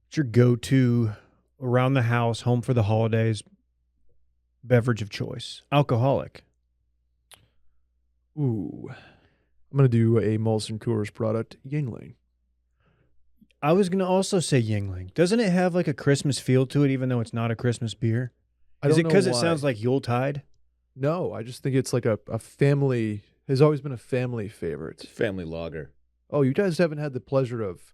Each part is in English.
What's your go-to around the house, home for the holidays, beverage of choice? Alcoholic. Ooh. I'm going to do a Molson Coors product, Yingling. I was going to also say Yingling. Doesn't it have like a Christmas feel to it, even though it's not a Christmas beer? Is it because it sounds like Yuletide? No, I just think it's like a family, has always been a family favorite. It's a family lager. Oh, you guys haven't had the pleasure of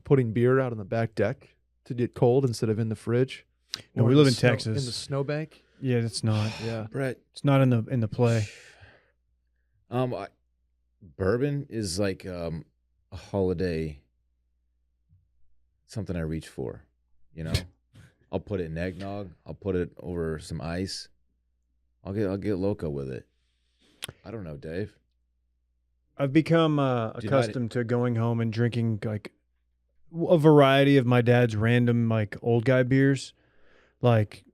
putting beer out on the back deck to get cold instead of in the fridge? No, Or we live in snow- Texas. In the snowbank? Yeah, it's not. Yeah. Brett, It's not in the play. bourbon is like a holiday, something I reach for, you know? I'll put it in eggnog. I'll put it over some ice. I'll get loco with it. I don't know, Dave. I've become accustomed to going home and drinking like a variety of my dad's random like old guy beers, like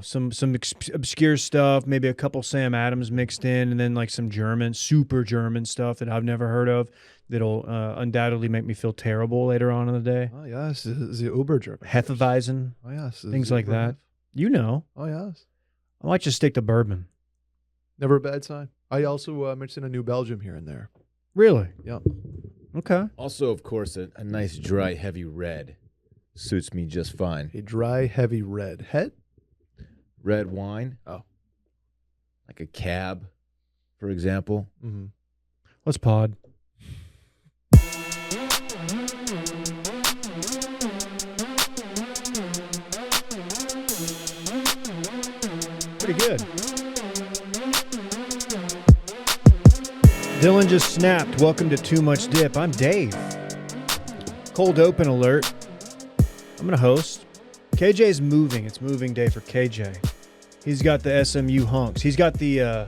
some obscure stuff, maybe a couple Sam Adams mixed in, and then like some super German stuff that I've never heard of that'll undoubtedly make me feel terrible later on in the day. Oh, yes. The Uber German. Hefeweizen, Oh, yes. things like that. Oh, yes. I might just stick to bourbon. Never a bad sign. I also mixed in a New Belgium here and there. Really? Yeah. Okay. Also, of course, a nice dry, heavy red suits me just fine. A dry, heavy red. Red wine. Oh. Like a cab, for example. Mm-hmm. Let's pod. Pretty good. Dillon just snapped. Welcome to Too Much Dip. I'm Dave. Cold open alert. I'm going to host. KJ's moving. It's moving day for KJ. He's got the SMU hunks. He's got the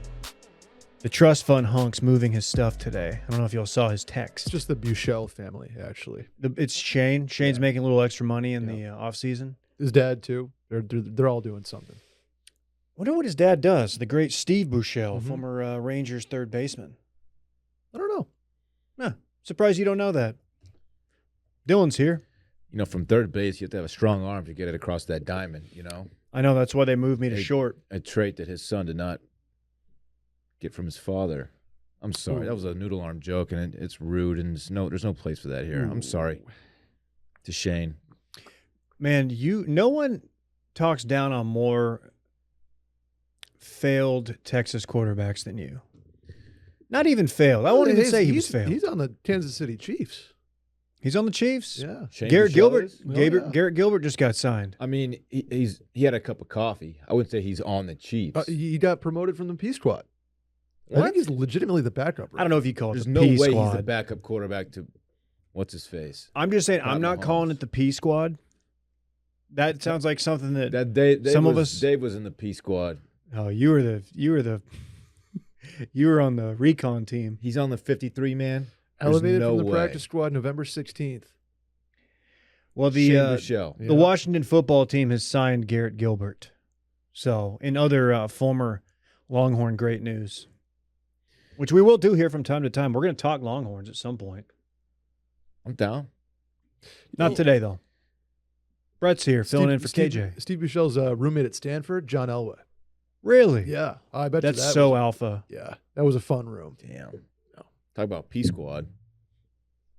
trust fund hunks moving his stuff today. I don't know if y'all saw his text. It's just the Buchel family, actually. It's Shane. Shane's making a little extra money in the off season. His dad, too. They're all doing something. Wonder what his dad does. The great Steve Buchel, Mhm. former Rangers third baseman. I don't know. Nah, surprised you don't know that. Dylan's here. You know, from third base, you have to have a strong arm to get it across that diamond, you know? I know that's why they moved me to Hey. short. A trait that his son did not get from his father. I'm sorry. Ooh. That was a noodle arm joke, and it's rude, and there's no place for that here. I'm sorry. To Shane. Man, no one talks down on more failed Texas quarterbacks than you. Not even failed. I won't even say he was failed. He's on the Kansas City Chiefs. He's on the Chiefs. Yeah. Shane Garrett Buechele Gilbert. is? yeah. Garrett Gilbert just got signed. I mean, he had a cup of coffee. I wouldn't say he's on the Chiefs. He got promoted from the P squad. I think he's legitimately the backup. I don't know if you call it There's the no P way squad. he's the backup quarterback to what's his face. I'm just saying, I'm Pat not calling Mahomes. it the P squad. That sounds like something that. That Dave Some of was, us- Dave was in the P squad. Oh, you were on the recon team. He's on the 53 man. There's Elevated no from the way. practice squad November 16th. Well, Shane the Buechele. Yeah. the Washington football team has signed Garrett Gilbert. So, in other former Longhorn great news, which we will do here from time to time, we're going to talk Longhorns at some point. I'm down. Not today, though. Brett's here, filling in for Steve, KJ. Steve Buchel's roommate at Stanford, John Elway. Really? Yeah. I bet That's you that so was, alpha. Yeah. That was a fun room. Damn. Talk about P squad.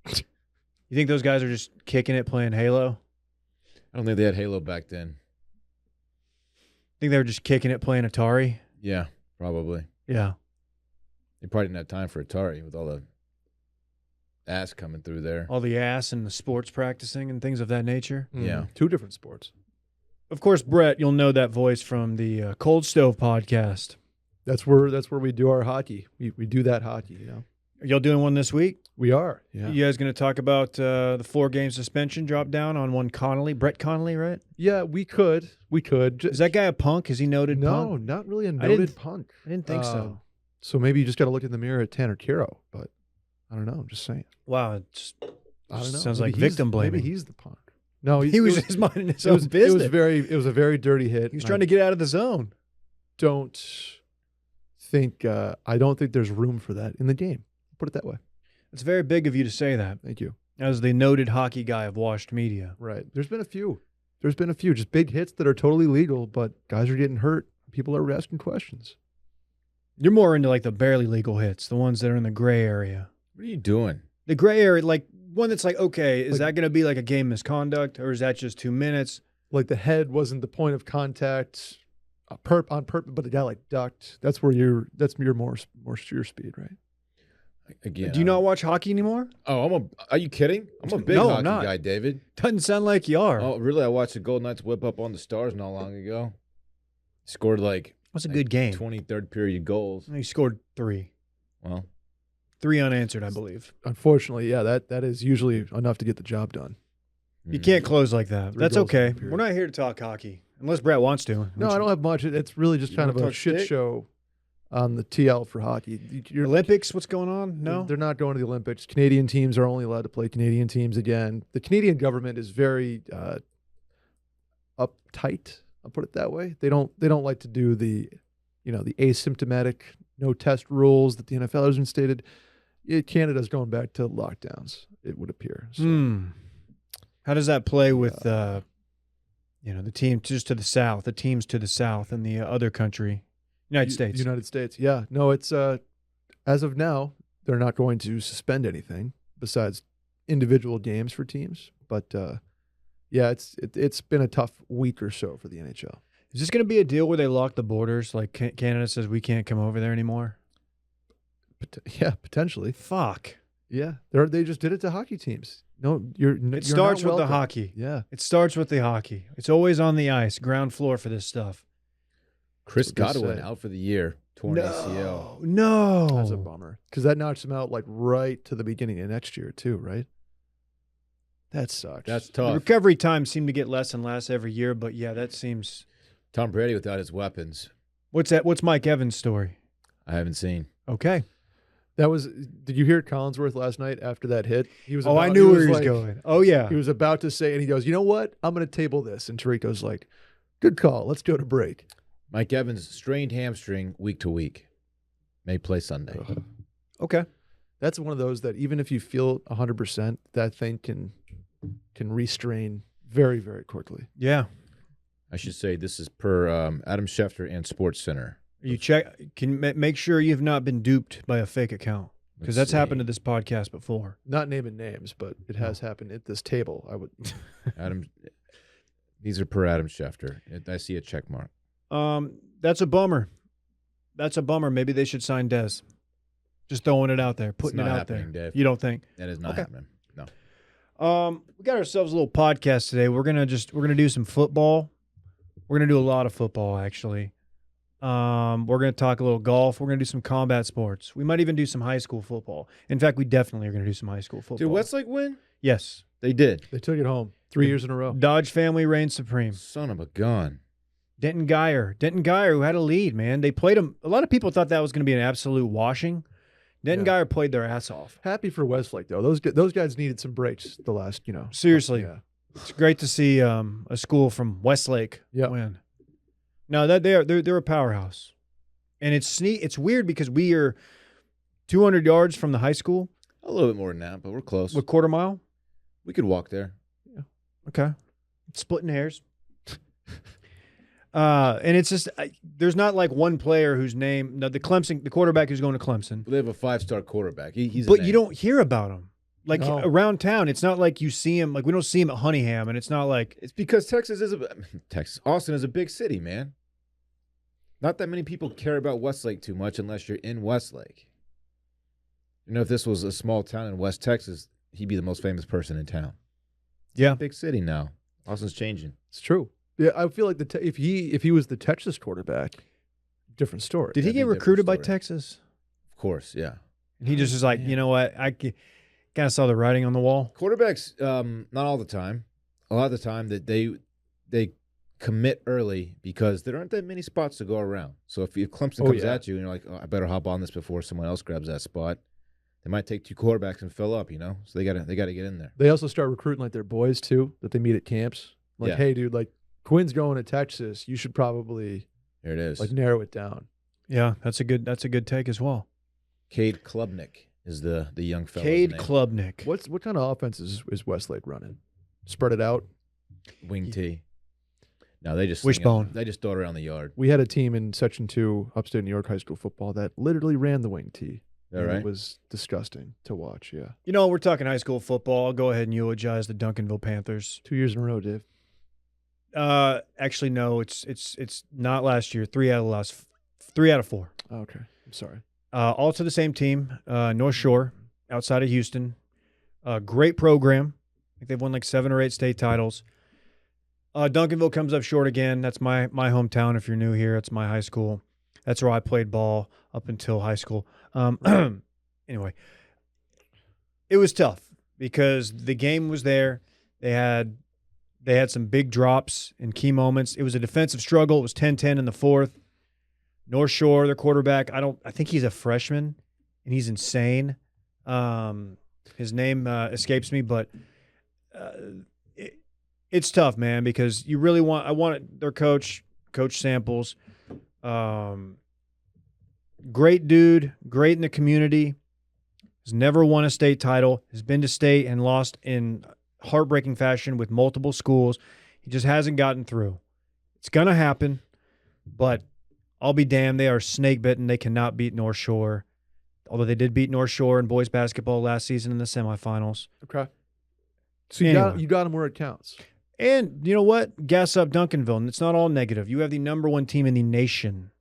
You think those guys are just kicking it playing Halo? I don't think they had Halo back then. Think they were just kicking it playing Atari? Yeah, probably. Yeah. They probably didn't have time for Atari with all the ass coming through there. All the ass and the sports practicing and things of that nature. Yeah. 2 different sports. Of course, Brett, you'll know that voice from the Cold Stove podcast. That's where we do our hockey. We do that hockey, you know. Are y'all doing one this week? We are. Yeah. You guys going to talk about the 4-game suspension drop down on one Connolly? Brett Connolly, right? Yeah, we could. Is that guy a punk? Is he noted No, punk? not really a I didn't- noted punk. I didn't think so. So maybe you just got to look in the mirror at Tanner Kero, but I don't know. I'm just saying. Wow. It I don't know. sounds Maybe like he's- victim blaming. Maybe he's the punk. No, he was just minding his own business. It was a very dirty hit. He was trying to get out of the zone. I don't think there's room for that in the game. Put it that way. It's very big of you to say that. Thank you. As the noted hockey guy of Washed Media. Right. There's been a few. Just big hits that are totally legal, but guys are getting hurt. People are asking questions. You're more into like the barely legal hits, the ones that are in the gray area. What are you doing? The gray area, like one that's like, okay, is that going to be like a game misconduct, or is that just 2 minutes? Like the head wasn't the point of contact on purpose, but the guy like ducked. That's where your more your speed, right? Again, Do you not watch hockey anymore? Oh, are you kidding? I'm a big No, I'm hockey not. guy, David. Doesn't sound like you are. Oh, really? I watched the Golden Knights whip up on the Stars not long ago. Scored What's a good game? 23rd period goals. He scored 3. Well, 3 unanswered, I believe. Unfortunately, yeah, that is usually enough to get the job done. You can't close like that. 3 That's goals in okay. a period. We're not here to talk hockey, unless Brett wants to. No, I don't have much. It's really just You kind of wanna a talk shit stick? show on the TL for hockey. Olympics, what's going on? No? They're not going to the Olympics. Canadian teams are only allowed to play Canadian teams again. The Canadian government is very uptight. I'll put it that way. They don't like to do the asymptomatic no test rules that the NFL has instated. Canada's going back to lockdowns, it would appear. So, How does that play with the team just to the south, the teams to the south, and the other country, United States? United States, yeah. No, it's as of now, they're not going to suspend anything besides individual games for teams. But yeah, it's been a tough week or so for the NHL. Is this going to be a deal where they lock the borders? Like Canada says we can't come over there anymore? Yeah, potentially. Fuck. Yeah, they just did it to hockey teams. No, It starts with the hockey. Yeah, It starts with the hockey. It's always on the ice, ground floor for this stuff. Chris That's what they Godwin say. out for the year, torn ACL. No. that's a bummer because that knocks him out like right to the beginning of next year too, right? That sucks. That's The tough. recovery times seem to get less and less every year, but yeah, that seems. Tom Brady without his weapons. What's that? What's Mike Evans' story? I haven't seen. Okay. That was. Did you hear Collinsworth last night after that hit? He was. I knew where he was going. Oh yeah. He was about to say, and he goes, "You know what? I'm going to table this." And Tirico's like, "Good call. Let's go to break." Mike Evans strained hamstring week to week. May play Sunday. Okay. That's one of those that even if you feel 100%, that thing can restrain very, very quickly. Yeah. I should say this is per Adam Schefter and Sports Center. You can make sure you've not been duped by a fake account, because that's happened to this podcast before. Not naming names, but it has happened at this table. I would. Adam. These are per Adam Schefter. I see a check mark. That's a bummer. That's a bummer. Maybe they should sign Dez. Just throwing it out there, putting not it out happening, there. Dave. You don't think? That is not Okay. happening. No. We got ourselves a little podcast today. We're gonna do some football. We're gonna do a lot of football, actually. We're gonna talk a little golf. We're gonna do some combat sports. We might even do some high school football. In fact, we definitely are gonna do some high school football. Did Westlake win? Yes. They did. They took it home 3 years in a row. Dodge family reigns supreme. Son of a gun. Denton Geyer, who had a lead, man. They played him. A lot of people thought that was going to be an absolute washing. Denton Geyer played their ass off. Happy for Westlake though. Those guys needed some breaks the last, Seriously. Yeah. It's great to see a school from Westlake win. No, that they're a powerhouse, and it's weird because we are 200 yards from the high school. A little bit more than that, but we're close. What, quarter mile? We could walk there. Okay, splitting hairs. And it's just there's not like one player whose name. No, the quarterback who's going to Clemson. They have a 5-star quarterback. He's. But you don't hear about him. Like No. around town, it's not like you see him. Like we don't see him at Honeyham, and it's not like It's because Austin is a big city, man. Not that many people care about Westlake too much unless you're in Westlake. If this was a small town in West Texas, he'd be the most famous person in town. yeah. Big city now. Austin's changing. It's true. Yeah, I feel like if he was the Texas quarterback, different story. Did he That'd be get a different recruited by story. Texas? Of course, yeah. And he just is like, you know what? I kind of saw the writing on the wall. Quarterbacks, not all the time. A lot of the time that they commit early because there aren't that many spots to go around. So if Clemson comes at you and you're like, oh, I better hop on this before someone else grabs that spot, they might take 2 quarterbacks and fill up. So they gotta get in there. They also start recruiting like their boys too that they meet at camps. Like, hey, dude, like Quinn's going to Texas. You should probably There it is. like narrow it down. Yeah, that's a good take as well. Cade Klubnik is the young fella. Cade Klubnik. What kind of offense is Westlake running? Spread it out? Wing T. No, they just Wishbone. They just throw it around the yard. We had a team in Section 2 upstate New York high school football that literally ran the wing T. All right. It was disgusting to watch, yeah. You know, we're talking high school football. I'll go ahead and eulogize the Duncanville Panthers. 2 years in a row, Dave. Actually, no, it's not last year. 3 out of 4. Oh, okay. I'm sorry. All to the same team, North Shore, outside of Houston. Great program. I think they've won like 7 or 8 state titles. Duncanville comes up short again. That's my hometown. If you're new here, it's my high school. That's where I played ball up until high school. Anyway, it was tough because the game was there. They had some big drops in key moments. It was a defensive struggle. It was 10-10 in the fourth. North Shore, their quarterback, I think he's a freshman, and he's insane. His name escapes me, but it's tough, man, because I want their coach Samples. Great dude, great in the community. Has never won a state title. Has been to state and lost in heartbreaking fashion with multiple schools. He just hasn't gotten through. It's going to happen, but I'll be damned. They are snake bitten. They cannot beat North Shore, although they did beat North Shore in boys basketball last season in the semifinals. Okay. So you got them where it counts. And you know what? Gas up Duncanville. And it's not all negative. You have the number 1 team in the nation.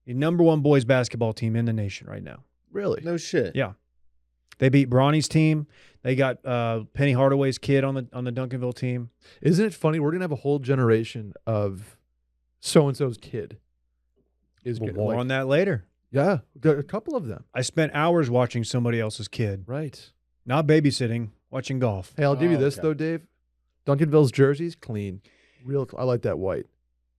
The number 1 boys basketball team in the nation right now. Really? No shit. Yeah. They beat Bronny's team. They got Penny Hardaway's kid on the Duncanville team. Isn't it funny? We're going to have a whole generation of so-and-so's kid. More on that later. Yeah. A couple of them. I spent hours watching somebody else's kid. Right. Not babysitting, watching golf. Hey, I'll give you this, though, Dave. Duncanville's jerseys, clean. I like that white.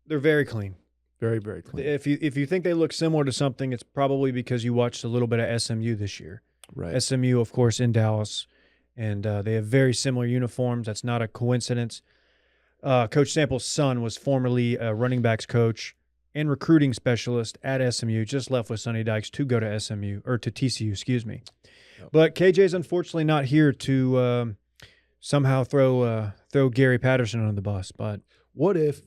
They're very clean. Very, very clean. If you think they look similar to something, it's probably because you watched a little bit of SMU this year. Right. SMU, of course, in Dallas, and they have very similar uniforms. That's not a coincidence. Coach Sample's son was formerly a running backs coach and recruiting specialist at SMU. Just left with Sonny Dykes to go to TCU. Excuse me. Yep. But KJ's unfortunately not here to somehow throw Gary Patterson under the bus. But what if?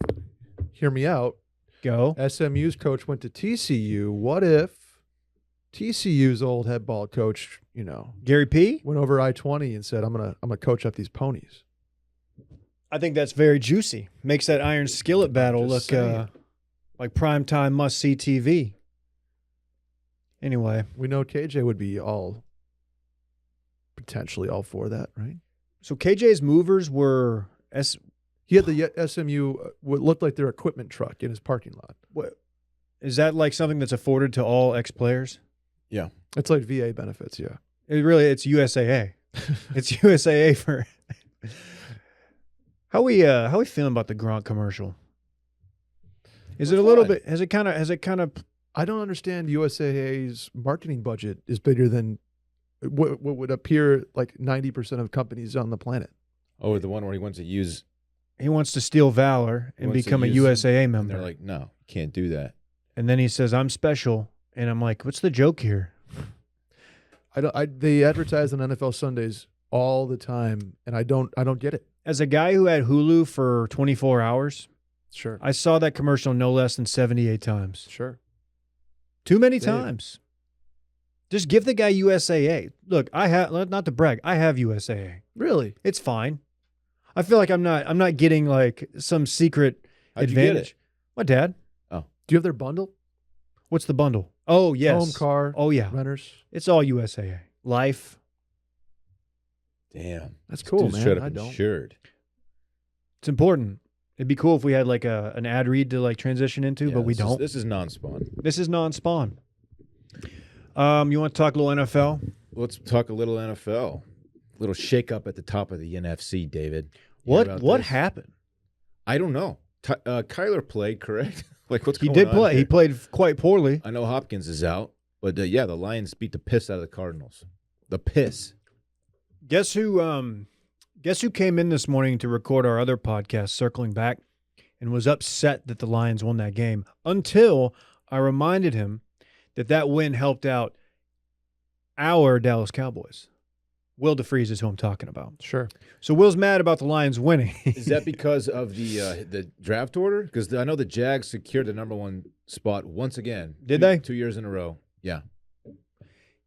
Hear me out. Go. SMU's coach went to TCU. What if TCU's old head ball coach, Gary P, went over I-20 and said, "I'm gonna coach up these ponies." I think that's very juicy. Makes that iron skillet battle look like primetime must-see TV. Anyway, we know KJ would be potentially all for that, right? So KJ's movers were He had the SMU what looked like their equipment truck in his parking lot. What is that, like something that's afforded to all ex-players? Yeah, it's like VA benefits. Yeah, it's USAA. It's USAA for. How we feeling about the Gronk commercial? Is it a little bit? Has it kind of? I don't understand. USAA's marketing budget is bigger than what would appear like 90% of companies on the planet. Oh, the one where he wants to steal valor and become a USAA member. And they're like, no, you can't do that. And then he says, "I'm special," and I'm like, "What's the joke here?" They advertise on NFL Sundays all the time, and I don't get it. As a guy who had Hulu for 24 hours, sure, I saw that commercial no less than 78 times. Sure, too many times. Just give the guy USAA. Look, not to brag, I have USAA. Really, it's fine. I feel like I'm not getting like some secret advantage. You get it? My dad. Oh, do you have their bundle? What's the bundle? Oh yes, home, car. Oh yeah, renters. It's all USAA. Life. Damn, that's cool, man. I don't. Insured. It's important. It'd be cool if we had like an ad read to like transition into, but we don't. This is non-spawn. This is non-spawn. You want to talk a little NFL? Let's talk a little NFL. A little shake-up at the top of the NFC, David. What happened? I don't know. Kyler played, correct? Like, what's going on? He did play. Here? He played quite poorly. I know Hopkins is out, but the Lions beat the piss out of the Cardinals. The piss. Guess who came in this morning to record our other podcast, Circling Back, and was upset that the Lions won that game until I reminded him that win helped out our Dallas Cowboys. Will DeFreeze is who I'm talking about. Sure. So Will's mad about the Lions winning. Is that because of the draft order? Because I know the Jags secured the number 1 spot once again. Did they? 2 years in a row. Yeah.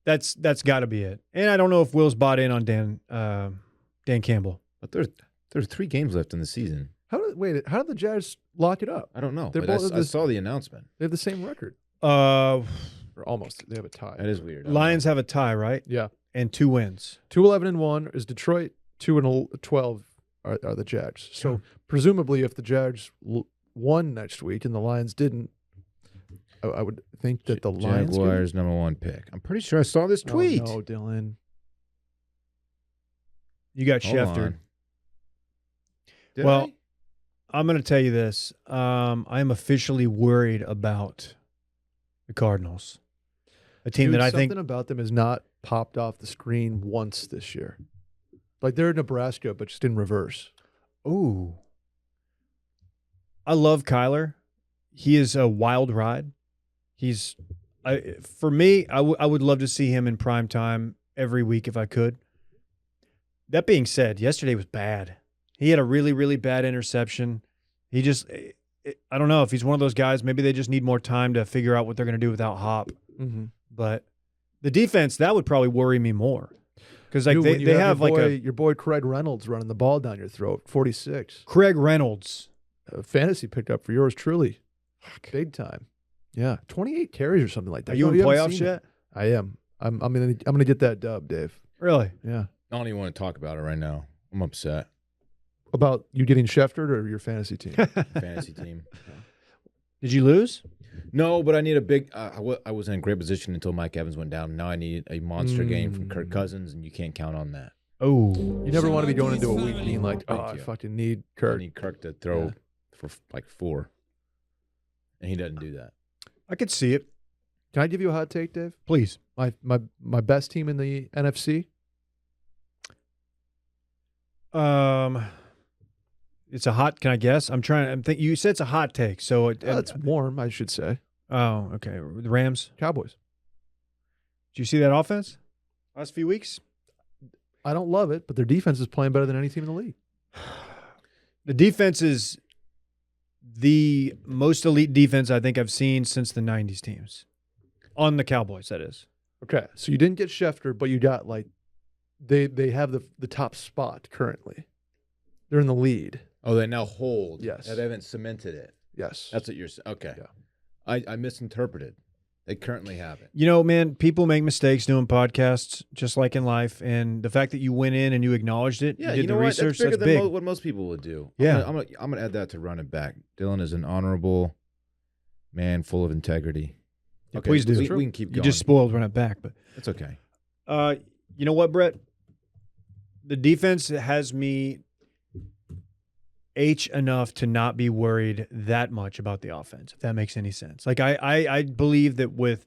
That's got to be it. And I don't know if Will's bought in on Dan Campbell. But there's 3 games left in the season. How did the Jags lock it up? I don't know. They're But both I saw the announcement. They have the same record. Uh, Or almost. They have a tie. That is weird. Lions have a tie, right? Yeah. And 2 wins. 2-11-1 is Detroit. 2-12 are the Jags. So presumably, if the Jags won next week and the Lions didn't, I would think that the Lions Jaguars number 1 pick. I'm pretty sure I saw this tweet. Oh, no, Dillon. You got Hold Schefter. on. Did Well, I? I'm going to tell you this. I am officially worried about the Cardinals, a team Dude, that I think something about them has not popped off the screen once this year. Like they're Nebraska, but just in reverse. Ooh. I love Kyler. He is a wild ride. For me, I would love to see him in prime time every week if I could. That being said, yesterday was bad. He had a really, really bad interception. He just, I don't know if he's one of those guys, maybe they just need more time to figure out what they're going to do without Hop. Mm-hmm. But the defense, that would probably worry me more. Because like Dude, they have your boy Craig Reynolds running the ball down your throat, 46. Craig Reynolds. A fantasy pickup for yours truly. Big time. Yeah, 28 carries or something like that. Are you in haven't playoffs seen yet? it. I am. I'm gonna get that dub, Dave. Really? Yeah. I don't even want to talk about it right now. I'm upset. About you getting Schefter or your fantasy team? Fantasy team. Did you lose? No, but I need a big. I was in a great position until Mike Evans went down. Now I need a monster game from Kirk Cousins, and you can't count on that. Oh. You never want to be going into a week being like, oh, Thank I you. fucking need I Kirk. need Kirk to throw for like 4, and he doesn't do that. I could see it. Can I give you a hot take, Dave? Please. My best team in the NFC? It's a hot. Can I guess? You said it's a hot take, so It's warm, I should say. Oh, okay. The Rams. Cowboys. Did you see that offense last few weeks? I don't love it, but their defense is playing better than any team in the league. The defense is the most elite defense I think I've seen since the '90s teams. On the Cowboys, that is. Okay, so you didn't get Schefter, but you got like they have the top spot currently. They're in the lead. Oh, they now hold. Yes. They haven't cemented it. Yes. That's what you're saying. Okay. Yeah. I misinterpreted. They currently have it. You know, man, people make mistakes doing podcasts, just like in life. And the fact that you went in and you acknowledged it, Yeah, you did the what? research, That's bigger that's than big. what most people would do. Yeah. I'm gonna add that to run it back. Dillon is an honorable man, full of integrity. Yeah, Okay, please do. We can keep going. You just spoiled run it back, but It's okay. you know what, Brett? The defense has me enough to not be worried that much about the offense, if that makes any sense. Like I believe that with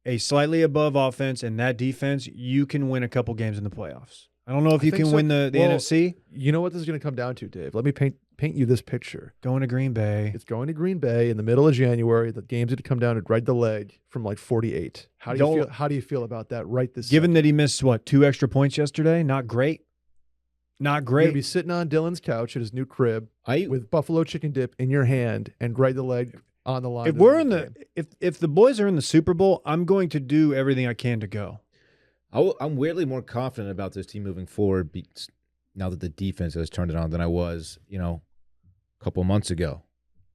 a slightly above offense and that defense, you can win a couple games in the playoffs. I don't know if you can win the NFC. You know what this is going to come down to, Dave? Let me paint you this picture. Going to Green Bay. It's going to Green Bay in the middle of January. The game's going to come down to right the leg from like 48. How do you feel about that right this Given second? that he missed, 2 extra points yesterday? Not great. Not You're great. going to be sitting on Dillon's couch at his new crib with buffalo chicken dip in your hand and right the leg on the line. If we're in if the boys are in the Super Bowl, I'm going to do everything I can to go. I'm weirdly more confident about this team moving forward now that the defense has turned it on than I was, a couple of months ago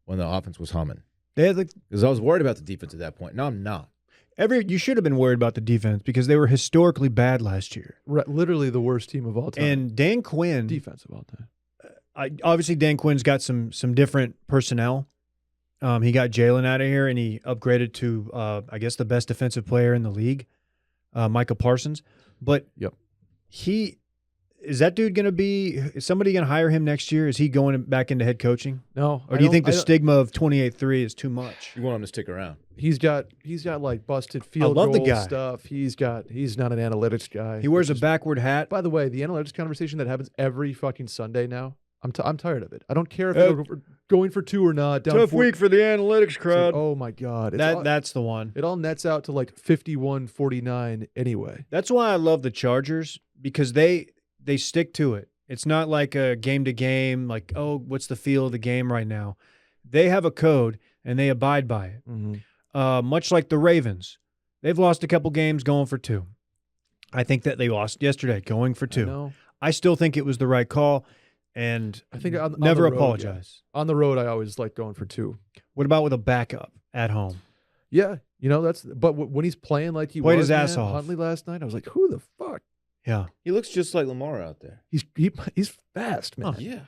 when the offense was humming. Because I was worried about the defense at that point. No, I'm not. You should have been worried about the defense because they were historically bad last year. Right, literally the worst team of all time. And Dan Quinn, defense of all time. Obviously Dan Quinn's got some different personnel. He got Jalen out of here and he upgraded to I guess the best defensive player in the league, Micah Parsons. But is that dude going to be? Is somebody going to hire him next year? Is he going back into head coaching? No. Or do you think the stigma of 28-3 is too much? You want him to stick around. He's got like busted field love the goal guy. stuff. He's not an analytics guy. He wears a backward hat. By the way, the analytics conversation that happens every fucking Sunday now. I'm tired of it. I don't care if going for 2 or not. Down Tough 4 week for the analytics It's like, crowd. oh my God. That's the one. It all nets out to like 51-49 anyway. That's why I love the Chargers, because they stick to it. It's not like a game to game, like, oh, what's the feel of the game right now? They have a code and they abide by it. Mm-hmm. Much like the Ravens. They've lost a couple games going for 2. I think that they lost yesterday going for 2. I still think it was the right call, and I think on never the road, apologize. Yeah. On the road, I always like going for 2. What about with a backup at home? Yeah, but when he's playing like he Played was, his ass off. Huntley last night, I was like, who the fuck? Yeah. He looks just like Lamar out there. He's fast, man. Oh, Yeah.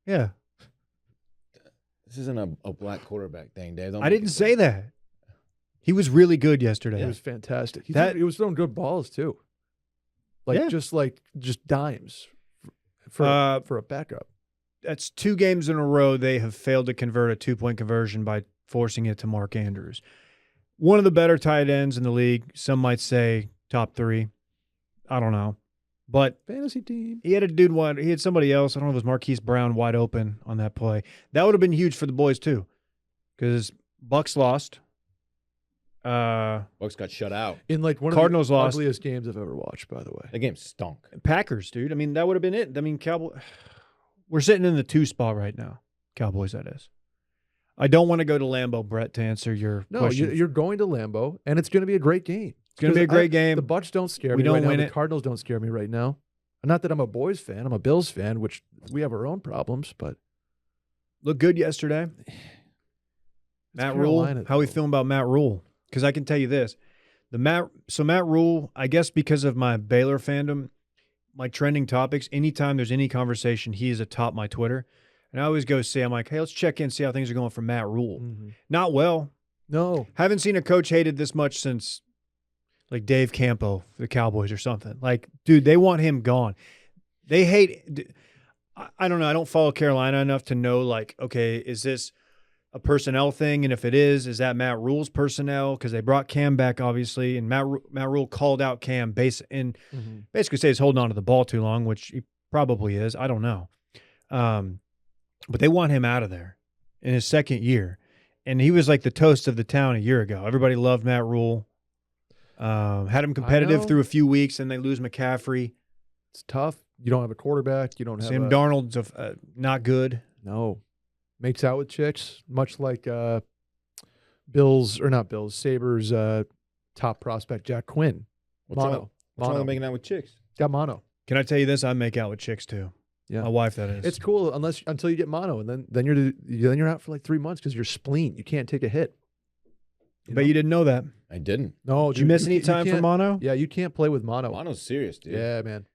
Yeah. This isn't a black quarterback thing, Dave. I didn't say that. He was really good yesterday. He was fantastic. He was throwing good balls too. Just dimes for a backup. That's 2 games in a row they have failed to convert a 2-point conversion by forcing it to Mark Andrews. One of the better tight ends in the league. Some might say top 3. I don't know. But fantasy team. He had somebody else. I don't know if it was Marquise Brown wide open on that play. That would have been huge for the boys too, because Bucks lost. Bucks got shut out. In like one Cardinals of the lost. ugliest games I've ever watched, by the way. The game stunk. Packers, dude. I mean, that would have been it. I mean, we're sitting in the 2 spot right now. Cowboys, that is. I don't want to go to Lambeau, Brett, to answer your question. You're going to Lambeau, and it's going to be a great game. It's going to be a great game. The Bucks don't scare we me don't right win now. it. The Cardinals don't scare me right now. Not that I'm a Boys fan. I'm a Bills fan, which we have our own problems, but Looked good yesterday. Matt Rule, how we feeling about Matt Rule? Because I can tell you this. Matt Rule, I guess because of my Baylor fandom, my trending topics, anytime there's any conversation, he is atop my Twitter. And I always go say, I'm like, hey, let's check in, see how things are going for Matt Rule. Mm-hmm. Not well. No. Haven't seen a coach hated this much since like Dave Campo for the Cowboys or something. Like, dude, they want him gone. They hate – I don't know. I don't follow Carolina enough to know, like, okay, is this a personnel thing? And if it is that Matt Rule's personnel? Because they brought Cam back, obviously, and Matt Rule called out Cam basically say he's holding on to the ball too long, which he probably is. I don't know. But they want him out of there in his second year. And he was like the toast of the town a year ago. Everybody loved Matt Rule. Had him competitive through a few weeks, and they lose McCaffrey. It's tough. You don't have a quarterback. You don't have Sam Darnold's not good. No. Makes out with chicks, much like Sabres top prospect Jack Quinn. What's wrong with making out with chicks? Got mono. Can I tell you this? I make out with chicks too. Yeah, my wife, that is. It's cool until you get mono, and then you're out for like 3 months because your spleen. You can't take a hit. But you didn't know that. I didn't. No, did you miss any time for mono? Yeah, you can't play with mono. Mono's serious, dude. Yeah, man.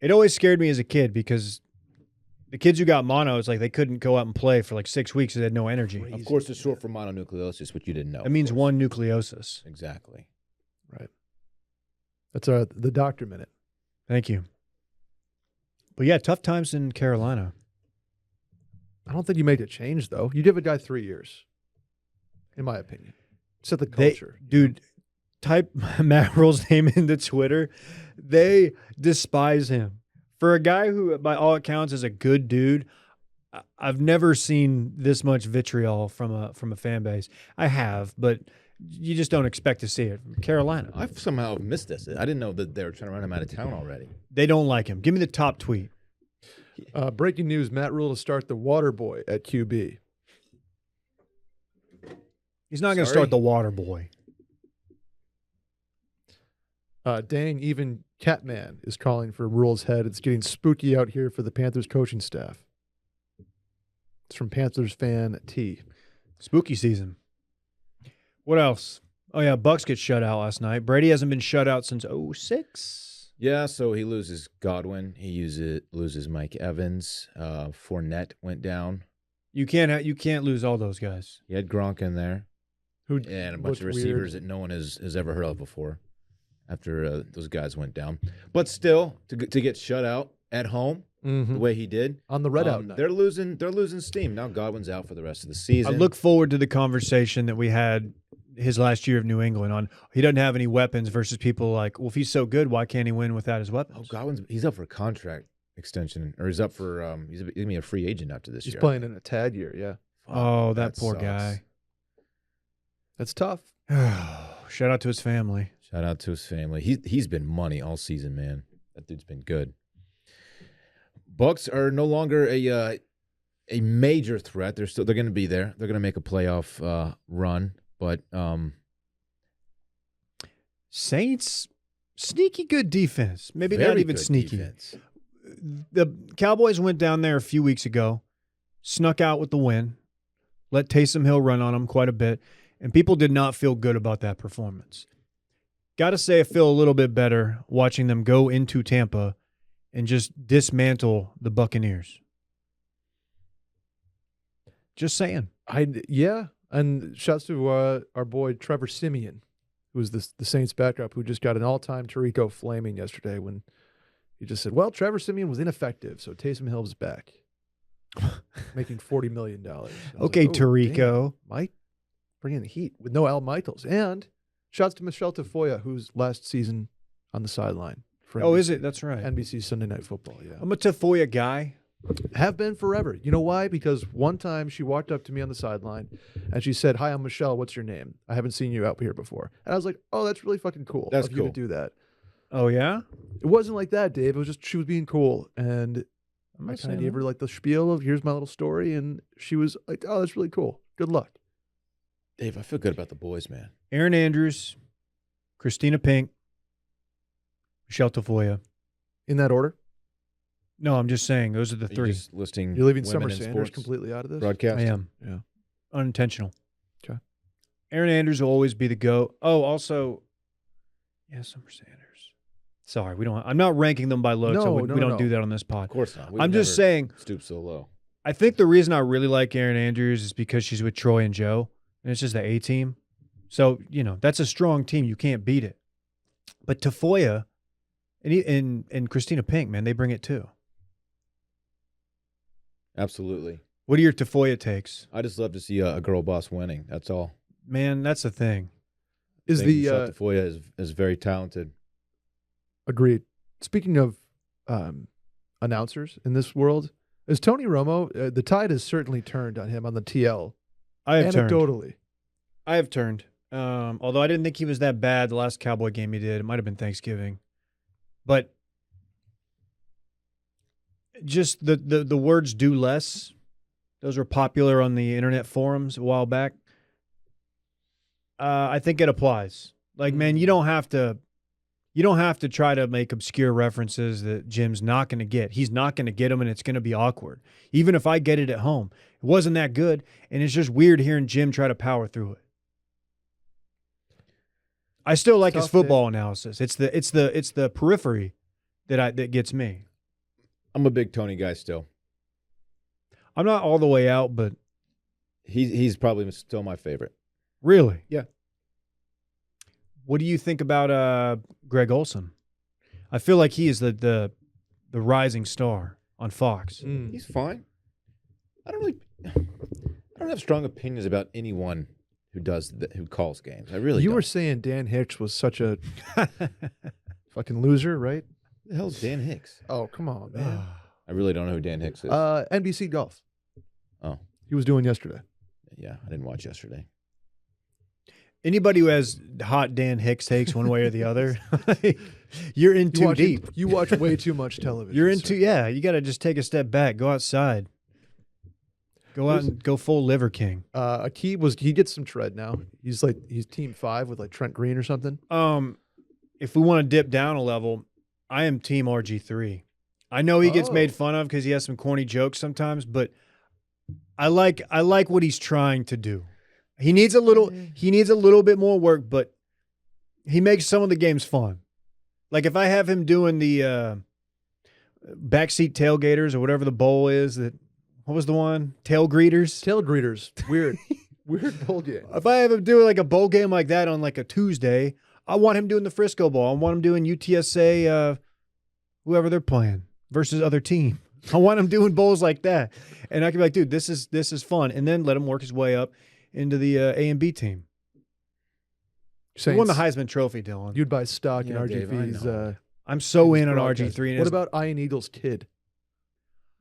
It always scared me as a kid because the kids who got mono, it's like they couldn't go out and play for like 6 weeks because they had no energy. Of course, it's short for mononucleosis, which you didn't know. It means one nucleosis. Exactly. Right. That's the doctor minute. Thank you. But yeah, tough times in Carolina. I don't think you made a change, though. You give a guy 3 years, in my opinion. Set the culture. Dude, type Matt Rule's name into Twitter. They despise him. For a guy who, by all accounts, is a good dude, I've never seen this much vitriol from a fan base. I have, but you just don't expect to see it from Carolina. I've somehow missed this. I didn't know that they were trying to run him out of town already. They don't like him. Give me the top tweet. Breaking news, Matt Rule to start the water boy at QB. He's not going to start the water boy. Dang, even Catman is calling for Rule's head. It's getting spooky out here for the Panthers coaching staff. It's from Panthers fan T. Spooky season. What else? Oh, yeah, Bucks get shut out last night. Brady hasn't been shut out since 2006. Yeah, so he loses Godwin. He loses Mike Evans. Fournette went down. You can't lose all those guys. He had Gronk in there. And a bunch of receivers that no one has ever heard of before after those guys went down. But still, to get shut out at home the way he did. On the red out night. They're losing steam. Now Godwin's out for the rest of the season. I look forward to the conversation that we had his last year of New England on he doesn't have any weapons versus people like, well, if he's so good, why can't he win without his weapons? Oh, he's up for a contract extension, or he's up for he's gonna be a free agent after this He's year. playing in a tad year. Yeah, Oh, that poor sucks. guy. that's tough. Shout out to his family. Shout out to his family. He's been money all season, man. That dude's been good. Bucks are no longer a major threat. They're going to be there. They're going to make a playoff run, but Saints, sneaky good defense. Maybe not very even good sneaky. defense. The Cowboys went down there a few weeks ago, snuck out with the win, let Taysom Hill run on them quite a bit, and people did not feel good about that performance. Got to say I feel a little bit better watching them go into Tampa and just dismantle the Buccaneers. Just saying. And shouts to our boy Trevor Siemian, who's the Saints backup, who just got an all-time Tirico flaming yesterday when he just said, well, Trevor Siemian was ineffective, so Taysom Hill's back, making $40 million. Okay, like, Tirico. Mike, bring in the heat with no Al Michaels. And shouts to Michelle Tafoya, who's last season on the sideline. For Oh, NBC, is it? That's right. NBC Sunday Night Football, yeah. I'm a Tafoya guy. Have been forever. You know why? Because one time she walked up to me on the sideline and she said, hi, I'm Michelle. What's your name? I haven't seen you out here before. And I was like, oh, that's really fucking cool. That's of you cool. to do that. Oh, yeah? It wasn't like that, Dave. It was just she was being cool. And I kind of gave her like the spiel of here's my little story. And she was like, oh, that's really cool. Good luck. Dave, I feel good about the boys, man. Aaron Andrews, Christina Pink, Michelle Tafoya. In that order? No, I'm just saying those are the Are you three. just listing You're leaving women Summer in Sanders sports completely out of this? broadcast? I am. Yeah. Unintentional. Okay. Aaron Andrews will always be the GOAT. Oh, also, yeah, Summer Sanders. Sorry, I'm not ranking them by looks. No, we don't no. do that on this Of pod. course not. I'm just saying, stoop so low. I think the reason I really like Aaron Andrews is because she's with Troy and Joe, and it's just the A team. So, that's a strong team. You can't beat it. But Tafoya and Christina Pink, man, they bring it too. Absolutely. What are your Tafoya takes? I just love to see a girl boss winning. That's all. Man, that's the thing. Is Thank you, the Michelle Tafoya is very talented. agreed. Speaking of announcers in this world, is Tony Romo, the tide has certainly turned on him on the TL. I have turned. Anecdotally. I have turned. Although I didn't think he was that bad the last Cowboy game he did. It might have been Thanksgiving. But just the words "do less," those were popular on the internet forums a while back. I think it applies. Like, man, you don't have to try to make obscure references that Jim's not going to get. He's not going to get them, and it's going to be awkward. Even if I get it at home, it wasn't that good, and it's just weird hearing Jim try to power through it. I still like his football analysis. It's the periphery that gets me. I'm a big Tony guy still. I'm not all the way out, but He's probably still my favorite. really, Yeah. What do you think about Greg Olson? I feel like he is the rising star on Fox. He's fine. I don't have strong opinions about anyone who calls games. I really You don't. were saying Dan Hicks was such a fucking loser, right? Who the hell's Dan Hicks? Oh, come on, man. I really don't know who Dan Hicks is. NBC Golf. Oh. He was doing yesterday. Yeah, I didn't watch yesterday. Anybody who has hot Dan Hicks takes one way or the other, you're in too deep. You watch way too much television. You're in sir. too, yeah. You got to just take a step back, go outside, go out and go full Liver King. He gets some tread now. He's team 5 with like Trent Green or something. If we want to dip down a level, I am team RG3. I know he gets made fun of because he has some corny jokes sometimes, but I like what he's trying to do. He needs a little bit more work, but he makes some of the games fun. Like if I have him doing the backseat tailgaters or whatever the bowl is, what was the one? Tail greeters? Tail greeters. Weird. Weird bowl game. If I have him doing like a bowl game like that on like a Tuesday, I want him doing the Frisco Bowl. I want him doing UTSA, whoever they're playing versus other team. I want him doing bowls like that. And I can be like, dude, this is fun. And then let him work his way up into the A and B team. He won the Heisman Trophy, Dillon. You'd buy stock in Yeah, Dave, I RG3's. know. I'm so his in on broadcast. RG3. And What about Ian Eagle's kid?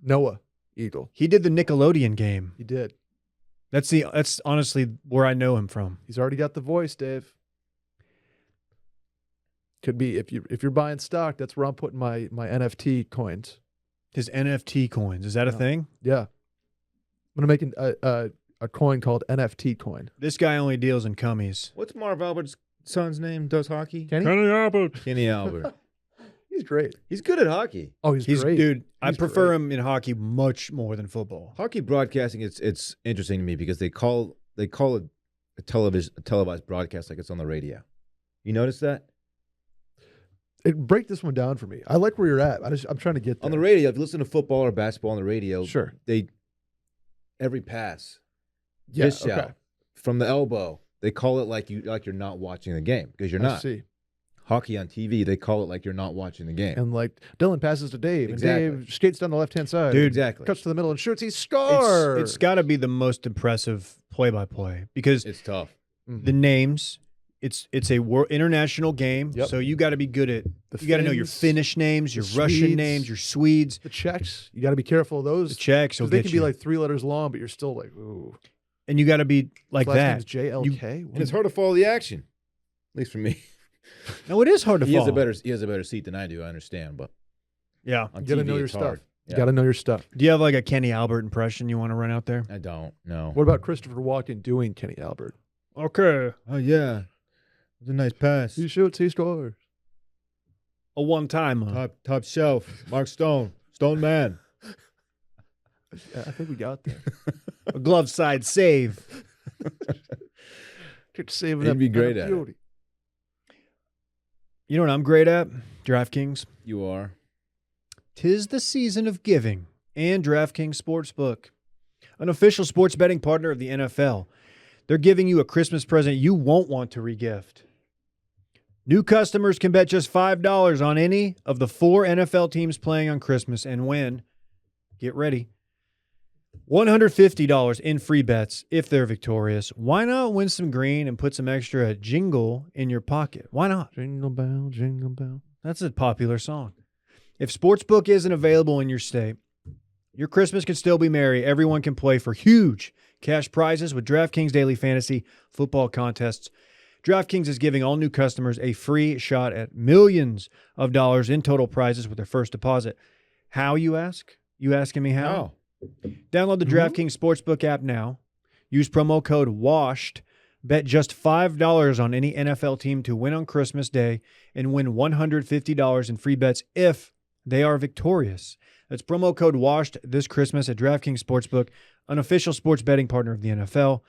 Noah Eagle. He did the Nickelodeon game. He did. That's honestly where I know him from. He's already got the voice, Dave. Could be if you're buying stock. That's where I'm putting my NFT coins. His NFT coins, is that a thing? Yeah, I'm gonna make a coin called NFT coin. This guy only deals in cummies. What's Marv Albert's son's name? Does hockey? Kenny Albert. Kenny Albert. He's great. Hehe's good at hockey. Oh, he's great, dude. I He's prefer great. him in hockey much more than football. Hockey broadcasting, it's interesting to me because they call it a televised broadcast like it's on the radio. You notice that? Break this one down for me. I like where you're at. I'm trying to get there. On the radio, if you listen to football or basketball on the radio, Sure. Every pass, Yeah, dish okay. out, from the elbow, they call it like you're not watching the game because you're I not. see. Hockey on TV, they call it like you're not watching the game. And like Dillon passes to Dave, Exactly. and Dave skates down the left-hand side. Dude, Exactly. Cuts to the middle and shoots. He scores. It's got to be the most impressive play-by-play because It's tough. the names. It's a international game, Yep. so you got to be good at. The You got to know your Finns, Finnish names, your the Russian Swedes. names, your Swedes, The Czechs. You got to be careful of those. the Czechs. Will Because they get can you. be like 3 letters long, but you're still like, ooh. And you got to be like Last that. name's JLK. And it's hard to follow the action, at least for me. No, it is hard to He follow. has a better seat than I do. I understand, but Yeah. on You gotta TV, know your it's stuff. hard. You Yeah. got to know your stuff. Do you have like a Kenny Albert impression you want to run out there? I don't know. What about Christopher Walken doing Kenny Albert? Okay. Oh yeah, it was a nice pass. He shoots, he scores. A one-time. Top shelf. Mark Stone man. Yeah, I think we got there. A glove side save. Keep saving He'd up be great that at it. beauty. You know what I'm great at? DraftKings. You are. 'Tis the season of giving, and DraftKings Sportsbook, an official sports betting partner of the NFL. They're giving you a Christmas present you won't want to regift. New customers can bet just $5 on any of the 4 NFL teams playing on Christmas and win, get ready, $150 in free bets if they're victorious. Why not win some green and put some extra jingle in your pocket? Why not? Jingle bell, jingle bell. That's a popular song. If Sportsbook isn't available in your state, your Christmas can still be merry. Everyone can play for huge cash prizes with DraftKings Daily Fantasy Football Contests. DraftKings is giving all new customers a free shot at millions of dollars in total prizes with their first deposit. How, you ask? You asking me how? Download the DraftKings Sportsbook app now. Use promo code WASHED. Bet just $5 on any NFL team to win on Christmas Day and win $150 in free bets if they are victorious. That's promo code WASHED this Christmas at DraftKings Sportsbook, an official sports betting partner of the NFL.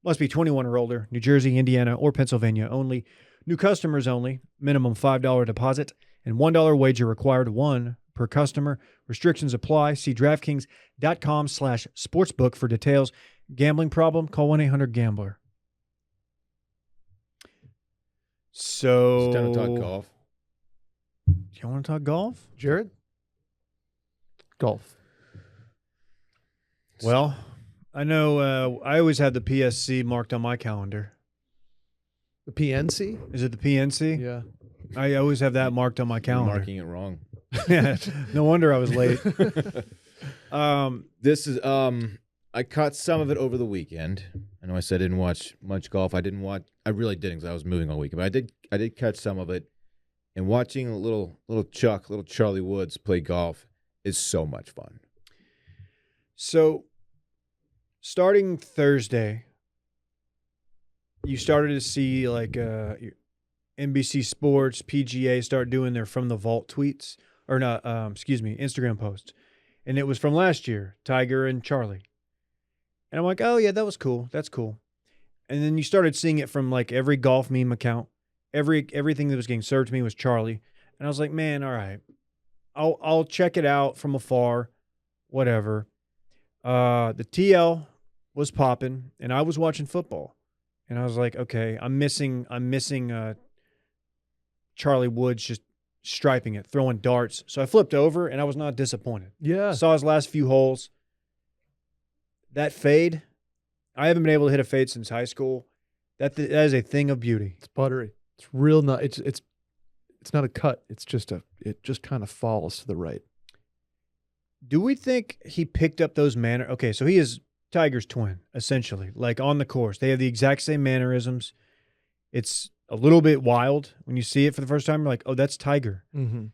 Must be 21 or older, New Jersey, Indiana, or Pennsylvania only. New customers only. Minimum $5 deposit and $1 wager required, 1 per customer. Restrictions apply. See DraftKings.com/sportsbook for details. Gambling problem? Call 1-800-GAMBLER. So, It's time to talk golf. Do you want to talk golf? Jared? Golf. Well, I know I always had the PSC marked on my calendar. The PNC? Is it the PNC? Yeah. I always have that marked on my You're calendar. marking it wrong. No wonder I was late. This is I caught some of it over the weekend. I know I said I didn't watch much golf. I really didn't because I was moving all weekend. But I did catch some of it. And watching a little Charlie Woods play golf is so much fun. So, starting Thursday, you started to see like NBC Sports, PGA start doing their from the vault tweets, or not, Instagram posts. And it was from last year, Tiger and Charlie. And I'm like, oh yeah, that was cool. That's cool. And then you started seeing it from like every golf meme account. Everything that was getting served to me was Charlie. And I was like, man, all right. I'll check it out from afar, whatever. The TL was popping, and I was watching football. And I was like, okay, I'm missing Charlie Woods just striping it, throwing darts. So I flipped over, and I was not disappointed. Yeah. Saw his last few holes. That fade, I haven't been able to hit a fade since high school. That is a thing of beauty. It's buttery. It's real not it's not a cut. It's just it just kind of falls to the right. Do we think he picked up those manners? Okay, so he is Tiger's twin, essentially. Like on the course, they have the exact same mannerisms. It's a little bit wild when you see it for the first time. You're like, oh, that's Tiger. Mm-hmm.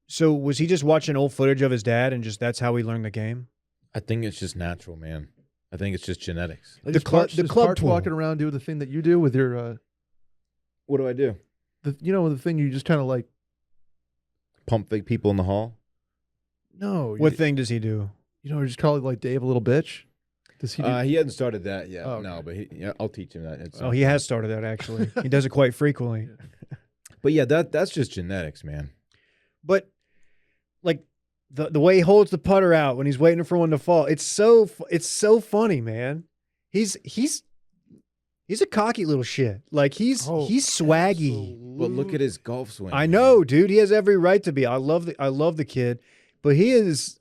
So was he just watching old footage of his dad and just that's how he learned the game? I think it's just natural, man. I think it's just genetics. Like the club tool. walking around do the thing that you do with your What do I do? the thing you just kind of like Pump fake people in the hall? no. What thing does he do? Just call it like Dave a little bitch. Does he? He hadn't started that yet. Oh, okay. No, but I'll teach him that. Oh, he has started that actually. He does it quite frequently. But yeah, that's just genetics, man. But like the way he holds the putter out when he's waiting for one to fall, it's so funny, man. He's a cocky little shit. Like he's swaggy. But look at his golf swing. I know, dude. He has every right to be. I love the kid, but he is.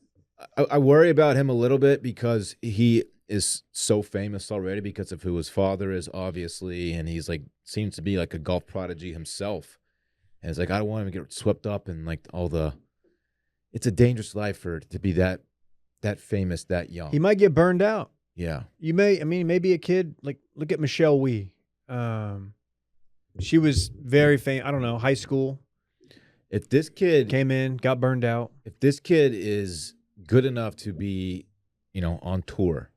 I worry about him a little bit because he is so famous already because of who his father is, obviously, and he's like seems to be like a golf prodigy himself. And it's like I don't want him to get swept up in like all the. It's a dangerous life to be that famous that young. He might get burned out. Yeah. You may. I mean, maybe a kid like look at Michelle Wee. She was very famous. I don't know, high school. If this kid came in, got burned out. If this kid is good enough to be, on tour,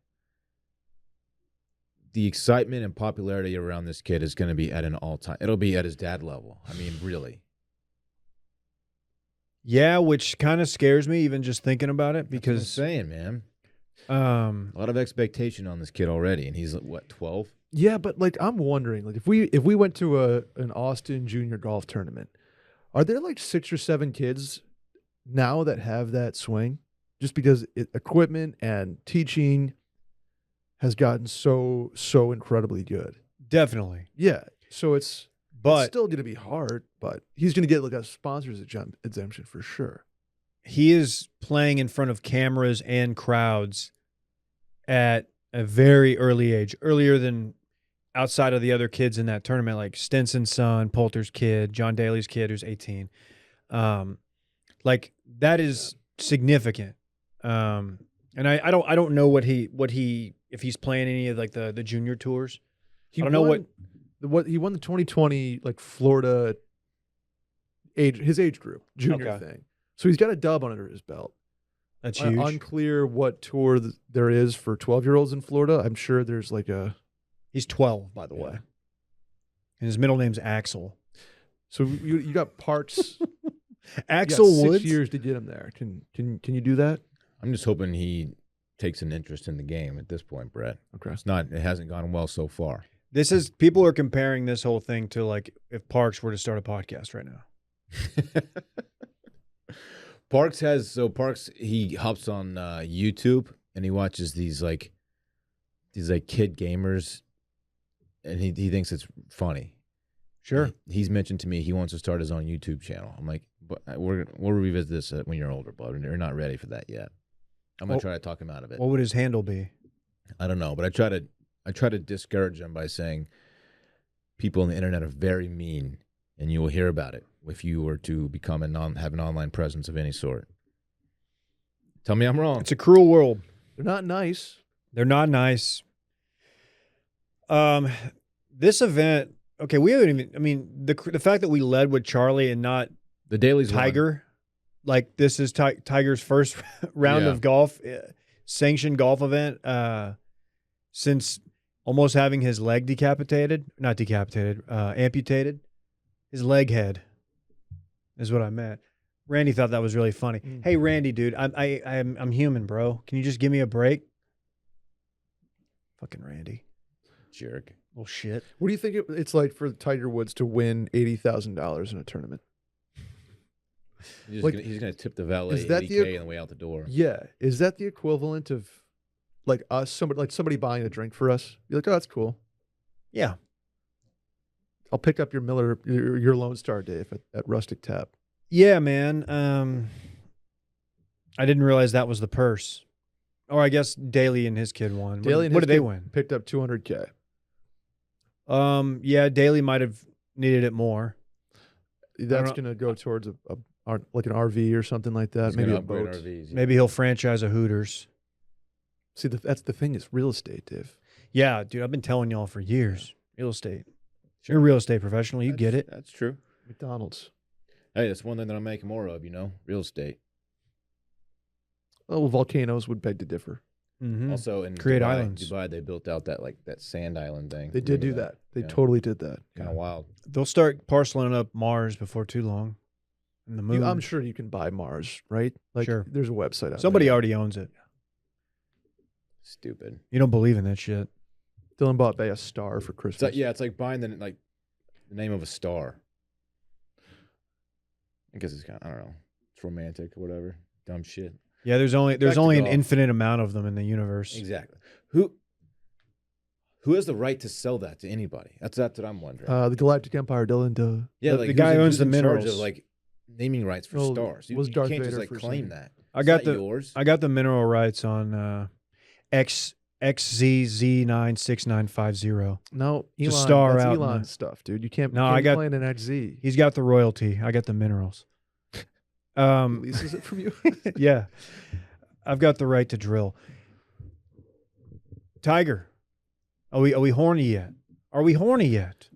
the excitement and popularity around this kid is going to be at an all-time. It'll be at his dad level. I mean, really. Yeah, which kind of scares me even just thinking about it because that's what I'm saying, man. A lot of expectation on this kid already, and he's what, 12? Yeah, but like I'm wondering, like if we went to an Austin junior golf tournament, are there like 6 or 7 kids now that have that swing? Just because equipment and teaching has gotten so incredibly good. Definitely. Yeah. So it's still going to be hard, but he's going to get like a sponsor's exemption for sure. He is playing in front of cameras and crowds at a very early age, earlier than outside of the other kids in that tournament, like Stinson's son, Poulter's kid, John Daly's kid, who's 18. Like that is significant. And I don't know what he if he's playing any of like the junior tours. I don't know what he won the 2020 like Florida his age group junior thing. So he's got a dub under his belt. That's huge. Unclear what tour there is for 12-year-olds in Florida. I'm sure there's like a. He's 12, by the way, and his middle name's Axel. So you got Parks. Axel Woods. 6 years to get him there. Can you do that? I'm just hoping he takes an interest in the game at this point, Brett. Okay. It hasn't gone well so far. People are comparing this whole thing to like if Parks were to start a podcast right now. Parks he hops on YouTube and he watches these kid gamers and he thinks it's funny. Sure. He's mentioned to me he wants to start his own YouTube channel. I'm like, but we'll revisit this when you're older, bud. You're not ready for that yet. I'm gonna try to talk him out of it. What would his handle be? I don't know, but I try to discourage him by saying people on the internet are very mean, and you will hear about it if you were to become have an online presence of any sort. Tell me I'm wrong. It's a cruel world. They're not nice. They're not nice. This event, okay, we haven't even. I mean, the fact that we led with Charlie and not the Dailies Tiger, like this is Tiger's first round of golf, sanctioned golf event, since almost having his leg amputated, his leg head is what I meant. Randy thought that was really funny. Hey, Randy, dude, I'm human, bro. Can you just give me a break? Fucking Randy. Jerk. Little shit. What do you think it's like for Tiger Woods to win $80,000 in a tournament? He's gonna tip the valet $80K on the way out the door. Yeah. Is that the equivalent of like us, somebody buying a drink for us? You're like, oh, that's cool. Yeah. I'll pick up your your Lone Star, Dave, at Rustic Tap. Yeah, man. I didn't realize that was the purse. Or I guess Daly and his kid won. What did they win? Picked up $200K. Yeah, Daly might have needed it more. That's going to go towards like an RV or something like that. He's Maybe gonna a upgrade boat. RVs. Yeah. Maybe he'll franchise a Hooters. See, that's the thing is real estate, Dave. Yeah, dude, I've been telling y'all for years. Real estate. You're a real estate professional. You get it. That's true. McDonald's. Hey, that's one thing that I'm making more of. Real estate. Oh, volcanoes would beg to differ. Mm-hmm. Also in Create Dubai, islands. Dubai, they built out that sand island thing. They did do Remember that. They Yeah. totally did that. Kind of wild. They'll start parceling up Mars before too long. And the moon. I'm sure you can buy Mars, right? Like, Sure. there's a website out Somebody there. already owns it. Stupid. You don't believe in that shit. Dylan bought Bay a star for Christmas. It's like, it's like buying the name of a star. I guess it's kind of, I don't know. It's romantic or whatever. Dumb shit. Yeah, there's only to an golf. infinite amount of them in the universe. Exactly. Who has the right to sell that to anybody? That's what I'm wondering. the Galactic Empire, Dylan. yeah, the like guy owns who's the in charge minerals. of naming rights for Well, stars. You was Darth can't Vader just for a claim second. that. I It's got not the yours. I got the mineral rights on XZZ96950. No, It's a Elon, star that's out in Elon the- stuff, dude. You can't, No, you can't I got- play in an XZ. He's got the royalty. I got the minerals. He leases it from you. Yeah. I've got the right to drill. Tiger. Are we horny yet? Are we horny yet?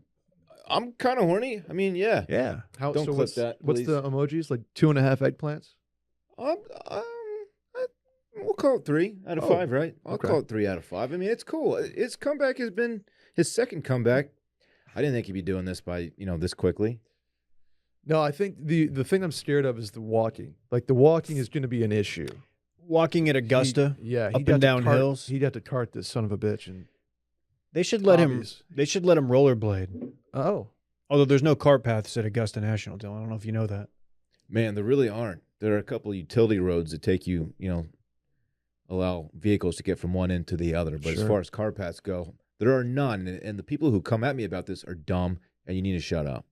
I'm kind of horny. I mean, yeah. Yeah. How, Don't so clip what's, that, What's please. the emojis? Like 2.5 eggplants? We'll call it 3 out of Oh, 5, right? I'll okay. call it 3 out of 5. I mean, it's cool. His comeback has been his second comeback. I didn't think he'd be doing this by this quickly. No, I think the thing I'm scared of is the walking. Like, the walking is going to be an issue. Walking at Augusta. Yeah, up and down hills. He'd have to cart this son of a bitch. And They should let him hobbies. rollerblade. Oh, Although there's no cart paths at Augusta National, Dylan. I don't know if you know that. Man, there really aren't. There are a couple of utility roads that take you, allow vehicles to get from one end to the other. But as Sure. far as car paths go, there are none. And the people who come at me about this are dumb, and you need to shut up.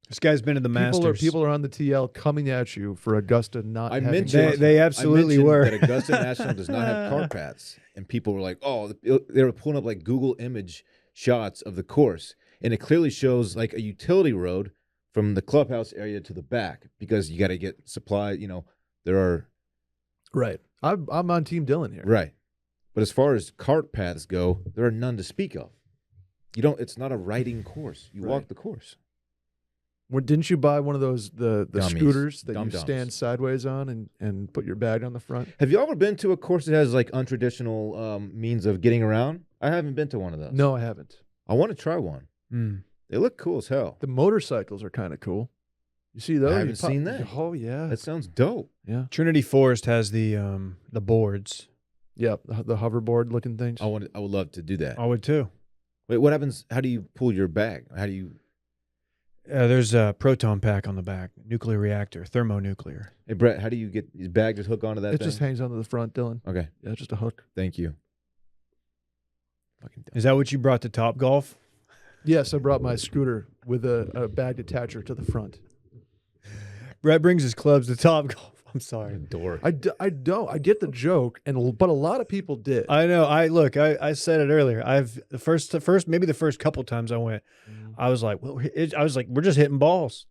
This guy's been to the Masters. people are on the TL coming at you for Augusta not I having mentioned- cars. They absolutely I mentioned were. that Augusta National does not have car paths, and people were like, "Oh," they were pulling up like Google image shots of the course, and it clearly shows like a utility road from the clubhouse area to the back because you got to get supply. There are Right. I'm on Team Dillon here. right, but as far as cart paths go, there are none to speak of. You don't. It's not a riding course. You walk Right. the course. Didn't you buy one of those the Dummies. scooters that Dum-dums. you stand sideways on and put your bag on the front? Have you ever been to a course that has like untraditional means of getting around? I haven't been to one of those. No, I haven't. I want to try one. Mm. They look cool as hell. The motorcycles are kind of cool. You see those? I You haven't seen that. Oh yeah, That sounds dope. yeah, Trinity Forest has the boards. yeah. The hoverboard looking things. I would love to do that. I would too. Wait, what happens? How do you pull your bag? How do you? There's a proton pack on the back, nuclear reactor, thermonuclear. Hey, Brett, how do you get his bag just hook onto that it thing? just hangs onto the front, Dylan. Okay, Yeah, just a hook. thank you. Fucking dumb. Is that what you brought to Top Golf? Yes, I brought my scooter with a bag attacher to the front. Brett brings his clubs to Top Golf. I'm sorry. Dork. I don't. I get the joke, but a lot of people did. I know. I said it earlier. The first maybe the first couple times I went, I was like, we're just hitting balls.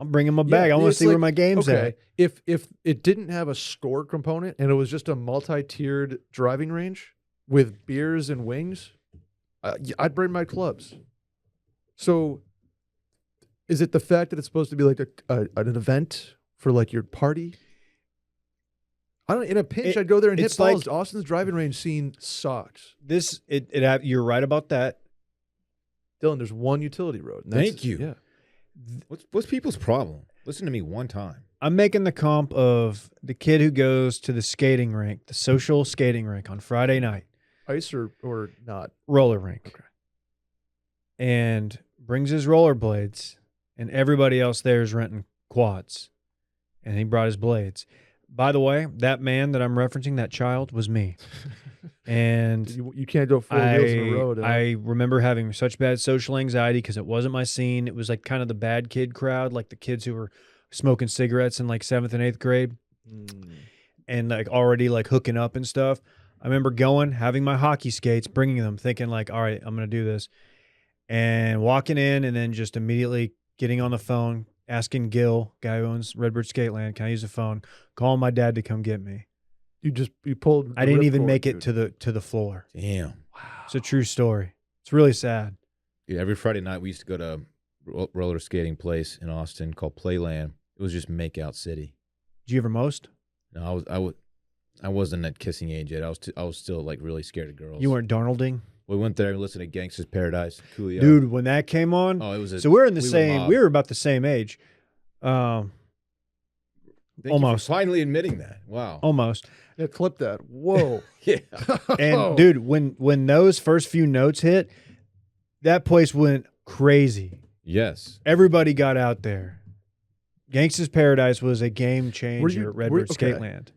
I'm bringing my bag. I want to it's see where like, my game's okay, at. if it didn't have a score component and it was just a multi-tiered driving range with beers and wings, I'd bring my clubs. So, is it the fact that it's supposed to be like an event for like your party? I don't. In a pinch, I'd go there and hit it's balls. like- Austin's driving range scene sucks. You're right about that. Dylan, there's one utility road. and that's- Thank you. Yeah. What's people's problem? Listen to me one time. I'm making the comp of the kid who goes to the skating rink, the social skating rink on Friday night, Ice or not. roller rink. Okay. And brings his rollerblades, and everybody else there is renting quads. And he brought his blades. By the way, that man that I'm referencing, that child, was me. And You can't go 4 wheels in a road. huh? I remember having such bad social anxiety because it wasn't my scene. It was like kind of the bad kid crowd, like the kids who were smoking cigarettes in like 7th and 8th grade and like already like hooking up and stuff. I remember going, having my hockey skates, bringing them, thinking like, all right, I'm going to do this. And walking in and then just immediately getting on the phone asking Gil, guy who owns Redbird Skateland, can I use the phone? Calling my dad to come get me. You pulled. I didn't even ripcord, make it dude. to the floor. Damn. Wow. It's a true story. It's really sad. Yeah, every Friday night we used to go to a roller skating place in Austin called Playland. It was just Makeout City. Did you ever most? No, I wasn't at kissing age yet. I was still like really scared of girls. You weren't Darnolding? We went there and listened to Gangsta's Paradise, Coolio. Dude, when that came on, Oh, it was. so we're in the same. We were about the same age. Thank Almost. you for finally admitting that. Wow. Almost. Yeah, clip that. Whoa. Yeah. And dude, when those first few notes hit, that place went crazy. Yes. Everybody got out there. Gangsta's Paradise was a game changer at Redbird okay. Skateland.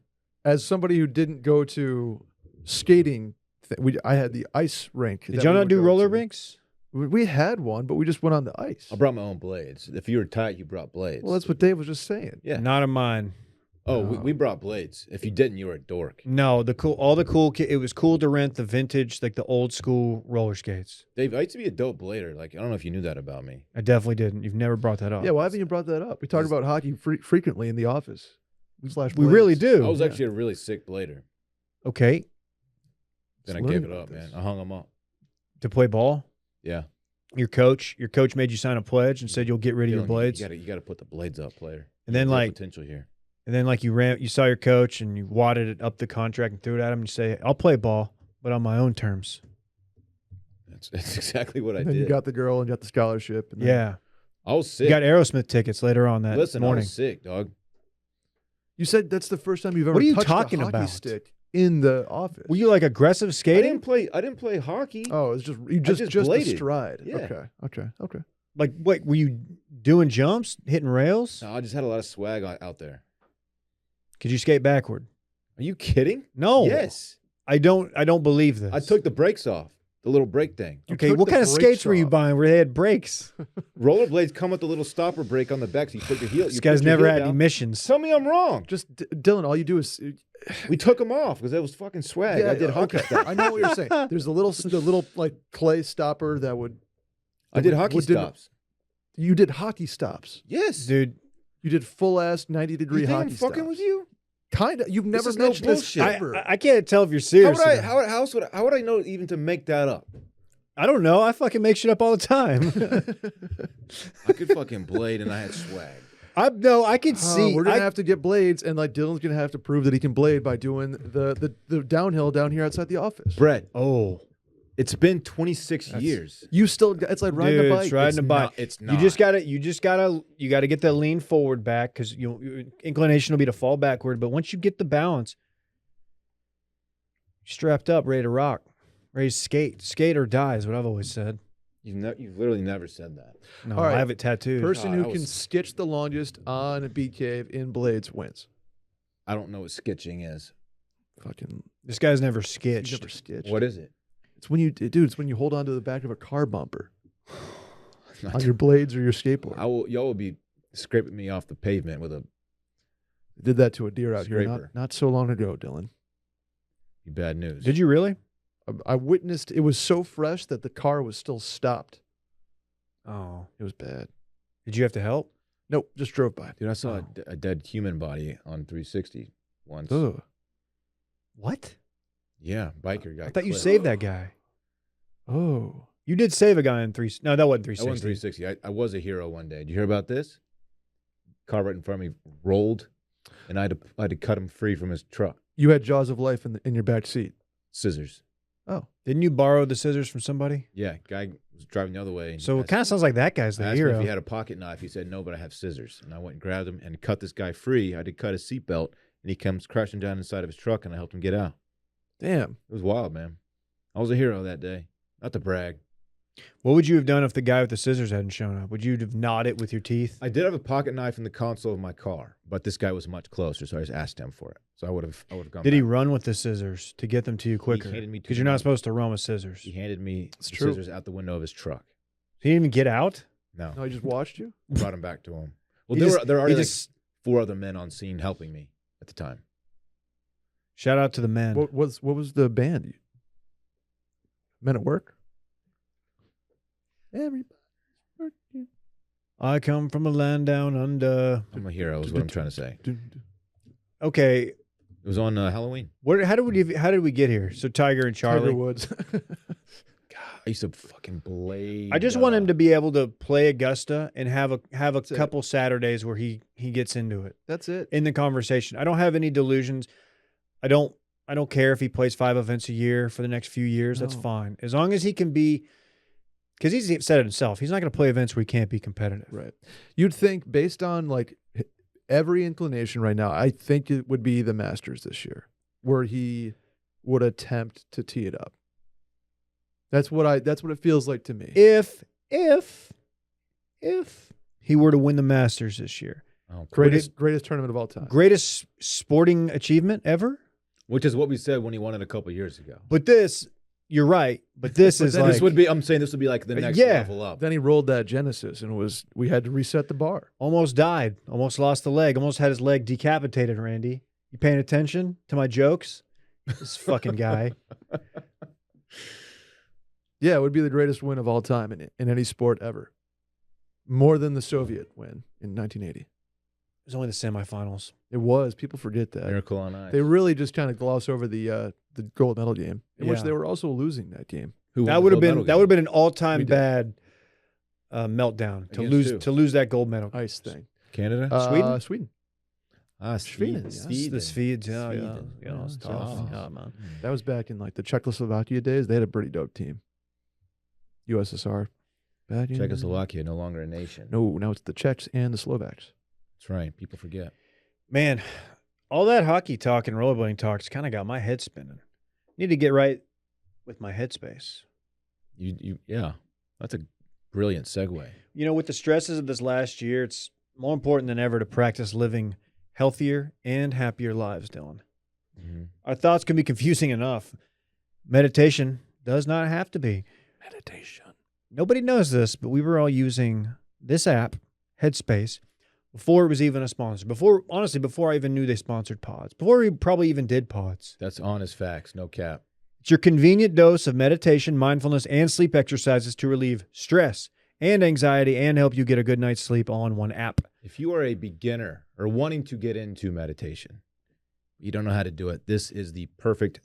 As somebody who didn't go to skating, I had the ice rink. Did y'all not do roller rinks? We had one, but we just went on the ice. I brought my own blades. If you were tight, you brought blades. Well, that's what Dave was just saying. Yeah. Not of mine. Oh, we brought blades. If you didn't, you were a dork. No, it was cool to rent the vintage, like the old school roller skates. Dave, I used to be a dope blader. Like, I don't know if you knew that about me. I definitely didn't. You've never brought that up. Yeah, why haven't you brought that up? We talk about hockey frequently in the office. We really do. I was actually a really sick blader. Okay. Then Just I gave learning it up, about man. this. I hung them up. To play ball? Yeah. Your coach made you sign a pledge and said you'll get rid of your blades. You got to put the blades up, player. And then There's potential here. And then you saw your coach and you wadded it up the contract and threw it at him and you say, I'll play ball, but on my own terms. That's exactly what I And did. then you got the girl and got the scholarship. And then Yeah. I was sick. You got Aerosmith tickets later on that Listen, morning. I was sick, dog. You said that's the first time you've ever What are you touched talking a hockey about? stick in the office. Were you like aggressive I skating? didn't play hockey. Oh, it's just just the bladed. stride. Yeah. Okay. Like, what, were you doing jumps, hitting rails? No, I just had a lot of swag out there. Could you skate backward? Are you kidding? No. Yes. I don't believe this. I took the brakes off. The little brake thing. Okay, took what the kind of brakes skates were you off. buying where they had brakes? Rollerblades come with a little stopper brake on the back, so you put your heel. This guy's never had any missions. Tell me I'm wrong. Just Dylan, all you do is We took them off because that was fucking swag. I did hockey stuff. I know what you're saying. There's the little like clay stopper that would. I did hockey stops. You did hockey stops. Yes, Dude, You did full ass 90 You degree think hockey I'm fucking stops. with you? Kinda. You've never is no mentioned this bullshit. ever. I can't tell if you're serious. How would I know even to make that up? I don't know. I fucking make shit up all the time. I could fucking blade and I had swag. I could see. We're gonna have to get blades, and like Dylan's gonna have to prove that he can blade by doing the downhill down here outside the office. Brett, Oh, it's been 26 years. You still, it's like riding dude, a bike. it's riding a bike. It's not. You just gotta get that lean forward back because your inclination will be to fall backward. But once you get the balance, you're strapped up, ready to rock, ready to skate or die is what I've always said. You've literally never said that. No, All right. I have it tattooed. Person God, who that can was- skitch the longest on a beat cave in blades wins. I don't know what sketching is. Fucking, This guy's never you sketched. never sketched. What is it? It's when it's when you hold on to the back of a car bumper on your blades or your skateboard. Y'all will be scraping me off the pavement with a Did that to a deer out here Scraper. not so long ago, Dylan. bad news. Did you really? I witnessed. It was so fresh that the car was still stopped. Oh, It was bad. did you have to help? Nope, just drove by. Dude, I saw a dead human body on 360 once. Ugh. What? Yeah, biker guy. I thought you clipped. saved that guy. Oh. You did save a guy in three. No, that wasn't I 360. won 360. I was a hero one day. Did you hear about this? Car right in front of me rolled, and I had to cut him free from his truck. You had jaws of life in your back seat. Scissors. Oh. Didn't you borrow the scissors from somebody? Yeah, guy was driving the other way. and So it asked- kind of sounds like that guy's the asked me hero. if he had a pocket knife. He said no, but I have scissors. And I went and grabbed him and cut this guy free. I had to cut his seatbelt, and he comes crashing down inside of his truck, and I helped him get out. Damn. It was wild, man. I was a hero that day. Not to brag. What would you have done if the guy with the scissors hadn't shown up? Would you have gnawed it with your teeth? I did have a pocket knife in the console of my car, but this guy was much closer, so I just asked him for it. So I would have gone. Did he back. run with the scissors to get them to you quicker? handed me two Because you're not of them. supposed to run with scissors. He handed me the true. scissors out the window of his truck. He didn't even get out? No, No, he just watched you? brought him back to him. Well, He there just- were already he like just- 4 other men on scene helping me at the time. Shout out to the men. What was the band? Men at Work? Everybody working. I come from a land down under. I'm a hero is what I'm trying to say. Okay. It was on Halloween. How did we get here? So Tiger and Charlie. Tiger Woods. I used to fucking blade. I just want him to be able to play Augusta and have a couple Saturdays where he gets into it. That's it. In the conversation. I don't have any delusions. I don't care if he plays 5 events a year for the next few years. No. That's fine. As long as he can be, because he's said it himself, he's not going to play events where he can't be competitive. Right. You'd think based on like every inclination right now, I think it would be the Masters this year where he would attempt to tee it up. That's what it feels like to me. If he were to win the Masters this year. Oh, greatest tournament of all time. Greatest sporting achievement ever? Which is what we said when he won it a couple of years ago. But this, you're right. But this is like this would be. I'm saying this would be like the next level up. Then he rolled that Genesis and we had to reset the bar. Almost died. Almost lost the leg. Almost had his leg decapitated. Randy, you paying attention to my jokes? This fucking guy. Yeah, it would be the greatest win of all time in any sport ever. More than the Soviet win in 1980. It was only the semifinals. It was. People forget that. Miracle on Ice. They really just kind of gloss over the gold medal game, in which they were also losing that game. That would have been an all-time bad meltdown to lose that gold medal. Ice thing. Canada? Sweden. Sweden. The Swedes. Yeah, it's tough. Yeah, man. That was back in like the Czechoslovakia days. They had a pretty dope team. USSR. Czechoslovakia, no longer a nation. No, now it's the Czechs and the Slovaks. That's right. People forget. Man, all that hockey talk and rollerblading talk's kind of got my head spinning. Need to get right with my headspace. Yeah. That's a brilliant segue. You know, with the stresses of this last year, it's more important than ever to practice living healthier and happier lives, Dillon. Mm-hmm. Our thoughts can be confusing enough. Meditation does not have to be. Meditation. Nobody knows this, but we were all using this app, Headspace, before it was even a sponsor. Before I even knew they sponsored pods. Before we probably even did pods. That's honest facts, no cap. It's your convenient dose of meditation, mindfulness, and sleep exercises to relieve stress and anxiety and help you get a good night's sleep all in one app. If you are a beginner or wanting to get into meditation, you don't know how to do it, this is the perfect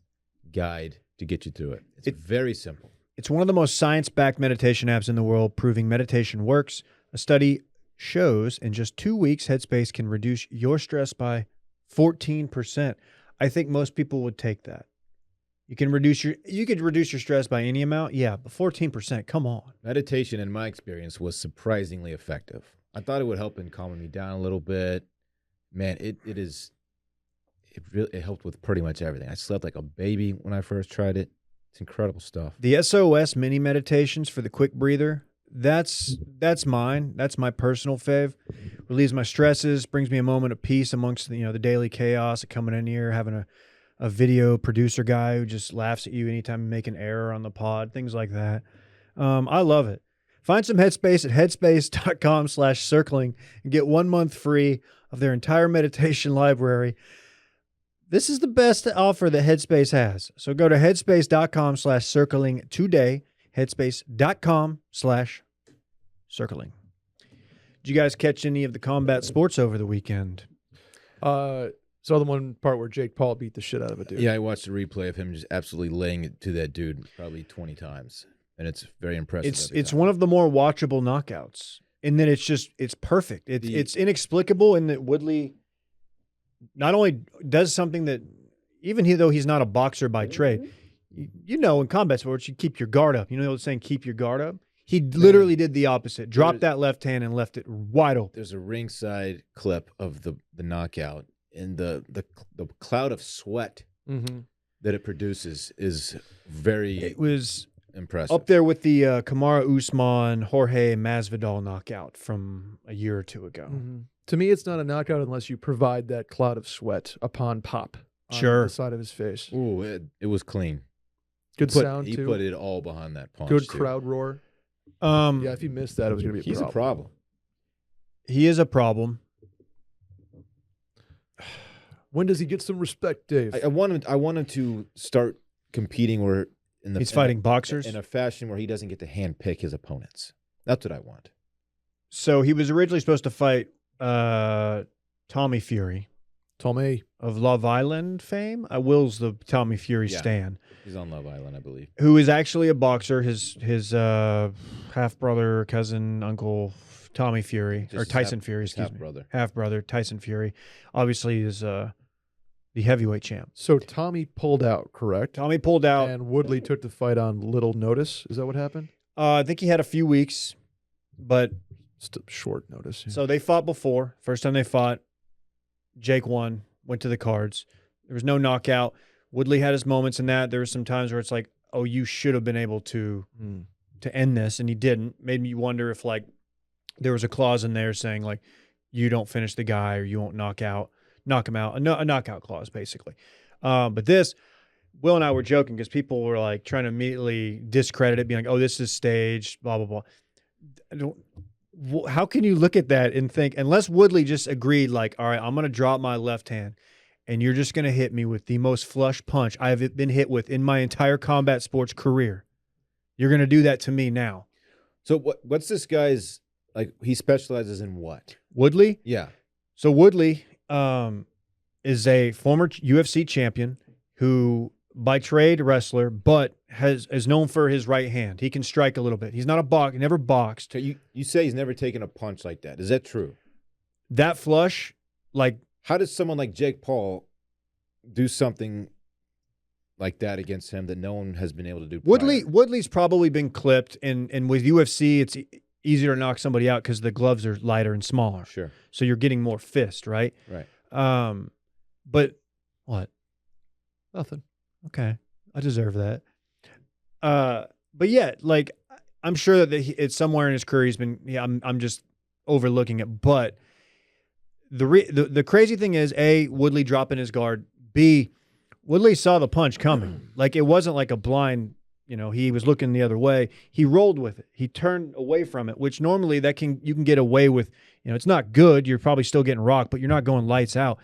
guide to get you through it. It's very simple. It's one of the most science-backed meditation apps in the world, proving meditation works. A study shows in just 2 weeks, Headspace can reduce your stress by 14%. I think most people would take that. You could reduce your stress by any amount, yeah, but 14%, come on. Meditation, in my experience, was surprisingly effective. I thought it would help in calming me down a little bit. Man, it helped with pretty much everything. I slept like a baby when I first tried it. It's incredible stuff. The SOS mini meditations for the quick breather, that's mine. That's my personal fave. Relieves my stresses, brings me a moment of peace amongst the daily chaos of coming in here, having a video producer guy who just laughs at you anytime you make an error on the pod, things like that. I love it. Find some Headspace at headspace.com/circling and get 1 month free of their entire meditation library. This is the best offer that Headspace has. So go to headspace.com/circling today, headspace.com/circling. Did you guys catch any of the combat sports over the weekend? Saw the one part where Jake Paul beat the shit out of a dude. Yeah, I watched the replay of him just absolutely laying it to that dude probably 20 times. And it's very impressive. It's one of the more watchable knockouts. And then it's perfect. It's inexplicable in that Woodley not only does something that, though he's not a boxer by trade, in combat sports, you keep your guard up. You know the old saying, keep your guard up? He literally did the opposite. Dropped that left hand and left it wide open. There's a ringside clip of the knockout, and the cloud of sweat that it produces is very impressive. Up there with the Kamaru Usman, Jorge Masvidal knockout from a year or two ago. Mm-hmm. To me, it's not a knockout unless you provide that cloud of sweat upon pop on the side of his face. Ooh, it was clean. Good sound, too. He put it all behind that punch. Good crowd roar. Yeah, if he missed that, it was going to be a problem. He is a problem. When does he get some respect, Dave? I want him to start competing where he's fighting boxers in a fashion where he doesn't get to handpick his opponents. That's what I want. So he was originally supposed to fight Tommy Fury Tommy. of Love Island fame. Will's the Tommy Fury stan. He's on Love Island, I believe. Who is actually a boxer. His half brother, cousin, uncle, Tommy Fury, or Tyson Fury, excuse me. Half brother, Tyson Fury. Obviously is the heavyweight champ. So Tommy pulled out, correct? Tommy pulled out. And Woodley took the fight on little notice. Is that what happened? I think he had a few weeks, but short notice. Yeah. So they fought before. First time they fought, Jake won, went to the cards. There was no knockout. Woodley had his moments in that. There were some times where it's like, oh, you should have been able to end this, and he didn't. Made me wonder if like there was a clause in there saying like you don't finish the guy or you won't knock him out, a knockout clause basically. But this, Will and I were joking because people were like trying to immediately discredit it, being like, oh, this is staged, blah blah blah. How can you look at that and think, unless Woodley just agreed, like, all right, I'm going to drop my left hand and you're just going to hit me with the most flush punch I've been hit with in my entire combat sports career. You're going to do that to me now. So what's this guy's, like, he specializes in what? Woodley? Yeah. So Woodley is a former UFC champion who, by trade, wrestler, but is known for his right hand. He can strike a little bit. He's not a boxer. Never boxed. So you say he's never taken a punch like that. Is that true? That flush, like, how does someone like Jake Paul do something like that against him that no one has been able to do prior? Woodley's probably been clipped, and with UFC, it's easier to knock somebody out because the gloves are lighter and smaller. Sure. So you're getting more fist, right? Right. But what? Nothing. Okay, I deserve that. But yeah, like I'm sure that it's somewhere in his career he's been. Yeah, I'm just overlooking it. But the crazy thing is, A, Woodley dropping his guard. B, Woodley saw the punch coming. Like it wasn't like a blind. He was looking the other way. He rolled with it. He turned away from it, which normally you can get away with. It's not good. You're probably still getting rocked, but you're not going lights out.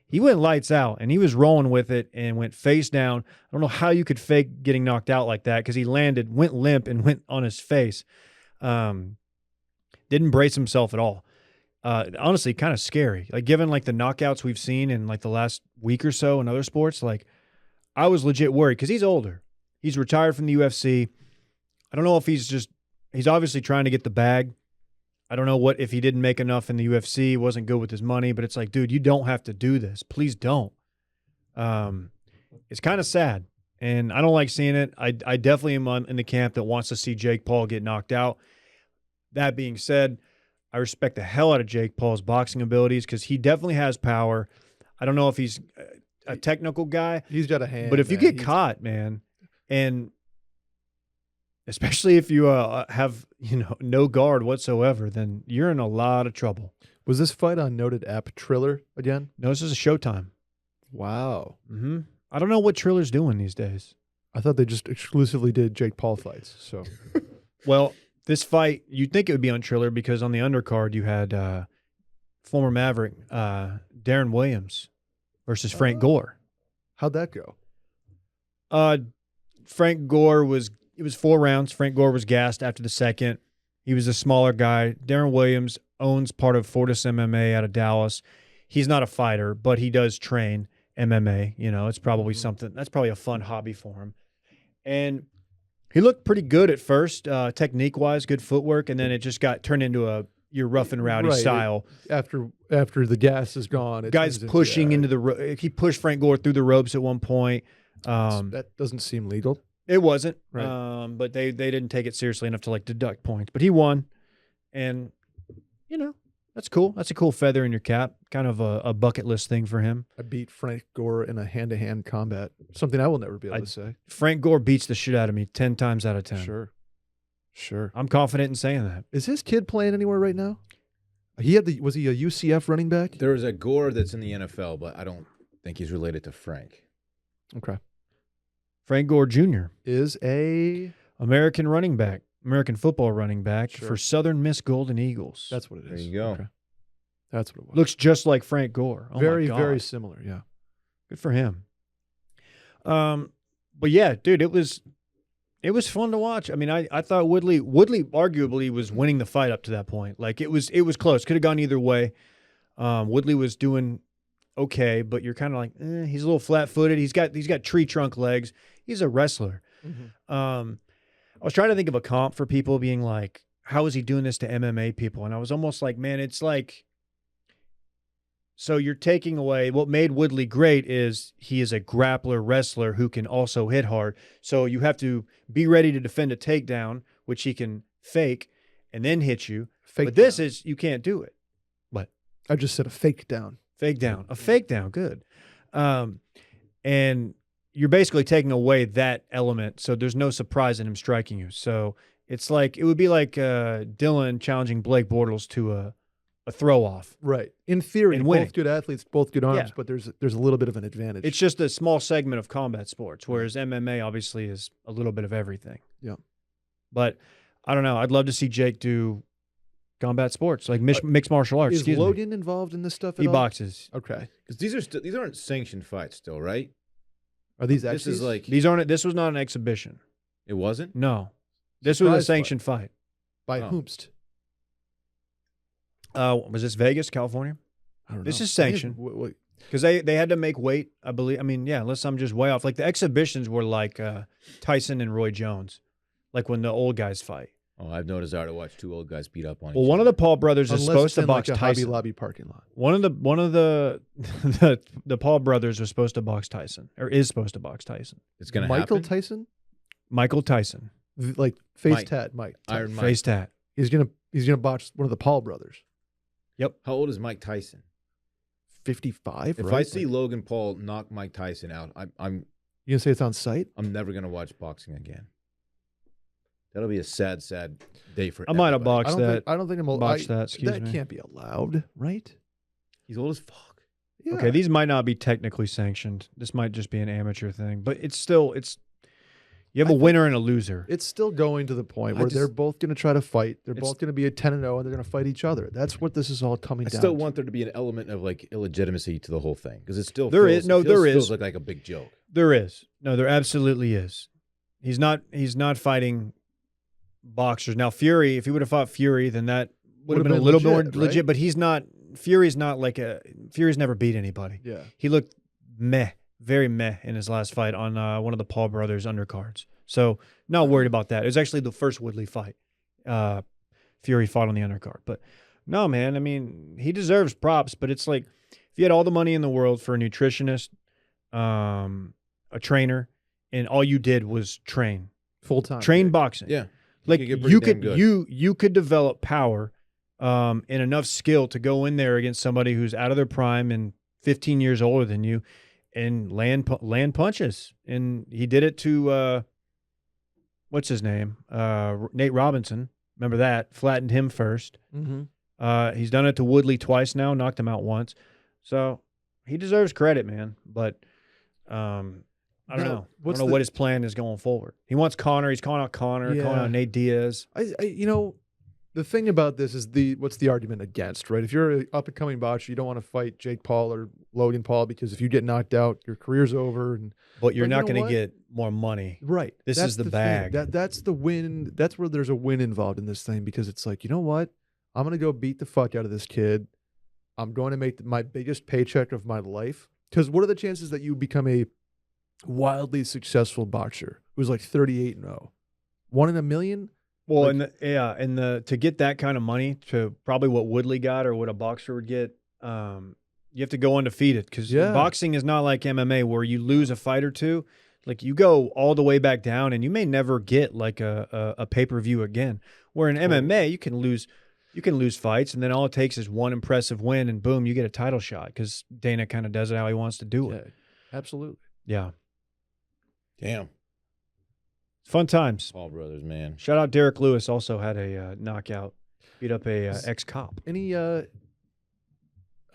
He went lights out, and he was rolling with it and went face down. I don't know how you could fake getting knocked out like that because he went limp, and went on his face. Didn't brace himself at all. Honestly, kind of scary. Like given like the knockouts we've seen in like the last week or so in other sports, like I was legit worried because he's older. He's retired from the UFC. I don't know if he's obviously trying to get the bag. I don't know if he didn't make enough in the UFC, wasn't good with his money, but it's like, dude, you don't have to do this. Please don't. It's kind of sad, and I don't like seeing it. I definitely am in the camp that wants to see Jake Paul get knocked out. That being said, I respect the hell out of Jake Paul's boxing abilities because he definitely has power. I don't know if he's a technical guy. He's got a hand. But if you get caught, man, and especially if you have no guard whatsoever, then you're in a lot of trouble. Was this fight on noted app Triller again? No, this is a Showtime. Wow. Mm-hmm. I don't know what Triller's doing these days. I thought they just exclusively did Jake Paul fights. So, well, this fight you'd think it would be on Triller because on the undercard you had former Maverick Darren Williams versus Frank Gore. How'd that go? Frank Gore it was 4 rounds. Frank Gore was gassed after the second. He was a smaller guy. Darren Williams owns part of Fortis MMA out of Dallas. He's not a fighter, but he does train MMA. It's probably something that's probably a fun hobby for him. And he looked pretty good at first, technique-wise, good footwork, and then it just got turned into your rough and rowdy style. After the gas is gone, guys pushing into the he pushed Frank Gore through the ropes at one point. That doesn't seem legal. It wasn't, right. But they didn't take it seriously enough to like deduct points. But he won, and that's cool. That's a cool feather in your cap. Kind of a bucket list thing for him. I beat Frank Gore in a hand-to-hand combat. Something I will never be able to say. Frank Gore beats the shit out of me 10 times out of 10. Sure. I'm confident in saying that. Is his kid playing anywhere right now? Was he a UCF running back? There was a Gore that's in the NFL, but I don't think he's related to Frank. Okay. Frank Gore Jr. is a American football running back for Southern Miss Golden Eagles. That's what it is. There you go. Okay. That's what it was. Looks just like Frank Gore. Oh very, my God. very similar. Yeah. Good for him. But yeah, dude, it was It was fun to watch. I mean, I thought Woodley arguably was winning the fight up to that point. Like it was close. Could have gone either way. Woodley was doing okay, but you're kind of like, he's a little flat-footed. He's got tree trunk legs. He's a wrestler. Mm-hmm. I was trying to think of a comp for people being like, how is he doing this to MMA people? And I was almost like, man, it's like, so you're taking away what made Woodley great is he is a grappler wrestler who can also hit hard. So you have to be ready to defend a takedown, which he can fake and then hit you. But this is, you can't do it. What? I just said a fake down. Fake down. A fake down. Good. And you're basically taking away that element. So there's no surprise in him striking you. So it's like, it would be like Dillon challenging Blake Bortles to a throw off. Right. In theory, and both good athletes, both good arms, Yeah. but there's a little bit of an advantage. It's just a small segment of combat sports, whereas MMA obviously is a little bit of everything. Yeah. But I don't know. I'd love to see Jake do combat sports, like mixed martial arts. Is Logan involved in this stuff at He all? boxes. Okay. Because these aren't sanctioned fights still, right? Are these This actually? is like This was not an exhibition. it wasn't. No. This was a Surprise sanctioned fight. by Oh. whomst? Was this Vegas, California? I don't know. This is I think- sanctioned. Because they had to make weight, I believe. I mean, yeah, unless I'm just way off. Like the exhibitions were like Tyson and Roy Jones, like when the old guys fight. Oh, I have no desire to watch two old guys beat up on Well, each one of other. the Paul brothers is Unless supposed it's to in box like a Hobby Tyson. Lobby parking lot. One of the the Paul brothers was supposed to box Tyson, or is supposed to box Tyson. It's gonna Michael happen. Tyson, Michael Tyson, like face Mike. tat Mike. Iron Mike. face tat. He's gonna box one of the Paul brothers. How old is Mike Tyson? 55. If right? I see Logan Paul knock Mike Tyson out, I'm You gonna say it's on site? never gonna watch boxing again. That'll be a sad, sad day for. I might have everybody. boxed that. I don't think I'm Box that. Excuse that me. can't be allowed, right? He's old as fuck. Yeah. Okay, these might not be technically sanctioned. This might just be an amateur thing, but it's still you have a winner and a loser. It's still going to the point I where just- they're both going to try to fight. They're It's- both going to be a 10-0, and they're going to fight each other. That's what this is all coming I down still to. want there to be an element of like illegitimacy to the whole thing because it still There feels, is. No, it feels, there is. feels like a big joke. There is. No, there absolutely is. He's not fighting boxers. Now Fury, if he would have fought Fury, then that would have been a little bit more legit, legit, right? but he's not. Fury's not like Fury's never beat anybody. Yeah. He looked very meh in his last fight on one of the Paul brothers undercards. So not worried about that. It was actually the first Woodley fight. Fury fought on the undercard. But no, man, I mean, he deserves props, but it's like if you had all the money in the world for a nutritionist, a trainer, and all you did was train Full-time. boxing. Yeah, Like could get pretty damn good. you could develop power and enough skill to go in there against somebody who's out of their prime and 15 years older than you and land punches. And he did it to what's his name? Nate Robinson. Remember that? Flattened him first. Mm-hmm. He's done it to Woodley twice now, knocked him out once. So he deserves credit, man. But I don't know. I don't know what his plan is going forward. He wants Conor. He's calling out Conor, calling out Nate Diaz. The thing about this is what's the argument against, right? If you're an up-and-coming boxer, you don't want to fight Jake Paul or Logan Paul because if you get knocked out, your career's over. But you're But you not know going to what? get more money. Right. This That's is the thing. bag. That's the win. That's where there's a win involved in this thing because it's like, you know what? I'm going to go beat the fuck out of this kid. I'm going to make my biggest paycheck of my life. Because what are the chances that you become a wildly successful boxer who's like 38-0? 1 in a million? Well, Like- to get that kind of money to probably what Woodley got or what a boxer would get, you have to go undefeated because Yeah. boxing is not like MMA where you lose a fight or two. Like you go all the way back down and you may never get like a pay-per-view again. Where in MMA you can lose fights and then all it takes is one impressive win and boom, you get a title shot because Dana kind of does it how he wants to do it. Yeah, absolutely. Yeah. Damn, Fun times. Paul brothers, man. Shout out Derek Lewis also had a knockout, beat up a ex-cop. Any I'm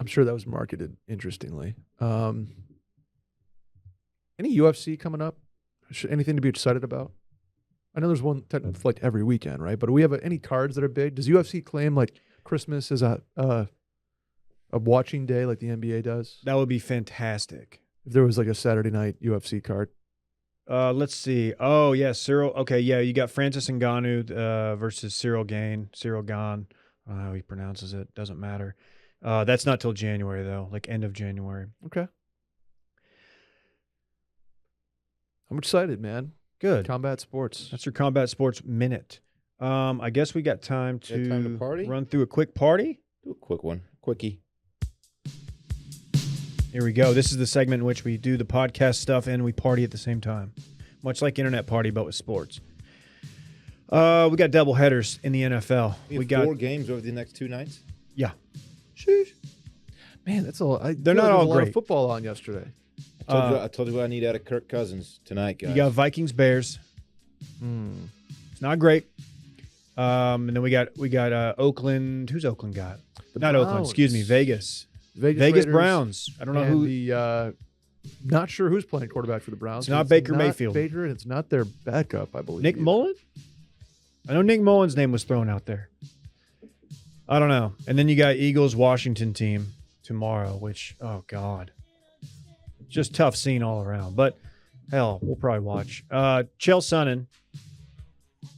sure that was marketed interestingly. Any UFC coming up? Anything to be excited about? I know there's one technically like every weekend, right? But do we have any cards that are big? Does UFC claim like Christmas as a watching day like the NBA does? That would be fantastic. If there was like a Saturday night UFC card, Let's see. Oh, yeah, Cyril. Okay, yeah, you got Francis Ngannou versus Cyril Gane. Cyril Gane. I don't know how he pronounces it. Doesn't matter. That's not till January, though, like end of January. Okay. I'm excited, man. Good. Combat sports. That's your Combat Sports Minute. I guess we got time to party? run through a quick party. Do a quick one. Quickie. Here we go. This is the segment in which we do the podcast stuff and we party at the same time. Much like Internet Party, but with sports. We got double headers in the NFL. We got 4 games over the next 2 nights? Yeah. Sheesh. Man, that's all. They're not all a lot great. of football on yesterday. I told you what I need out of Kirk Cousins tonight, guys. You got Vikings Bears. It's not great. And then we got Oakland. Who's Oakland got? Not Browns. Oakland. Excuse me. Vegas Raiders, Browns. I don't know who. The not sure who's playing quarterback for the Browns. It's not Baker not Mayfield. Baker, and it's not their backup, I believe. Nick Mullen. I know Nick Mullen's name was thrown out there. I don't know. And then you got Eagles Washington team tomorrow, which God, just tough scene all around. But hell, we'll probably watch. Chael Sonnen.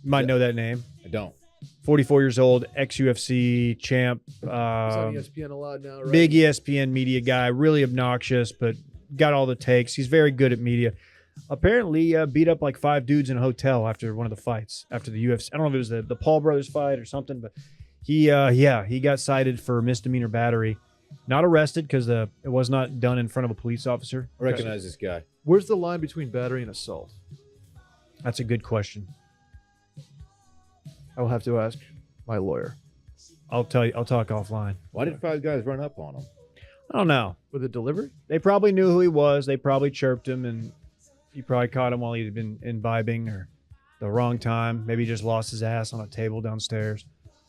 You might know that name. I don't. 44 years old, ex-UFC champ. He's on ESPN a lot now, right? Big ESPN media guy, really obnoxious, but got all the takes. He's very good at media. Apparently beat up like 5 dudes in a hotel after one of the fights, after the UFC. I don't know if it was the Paul brothers fight or something, but he got cited for misdemeanor battery. Not arrested because it was not done in front of a police officer. I recognize this guy. Where's the line between battery and assault? That's a good question. I will have to ask my lawyer. I'll tell you. I'll talk offline. Why did 5 guys run up on him? I don't know. With a delivery? They probably knew who he was. They probably chirped him, and he probably caught him while he'd been imbibing or the wrong time. Maybe he just lost his ass on a table downstairs.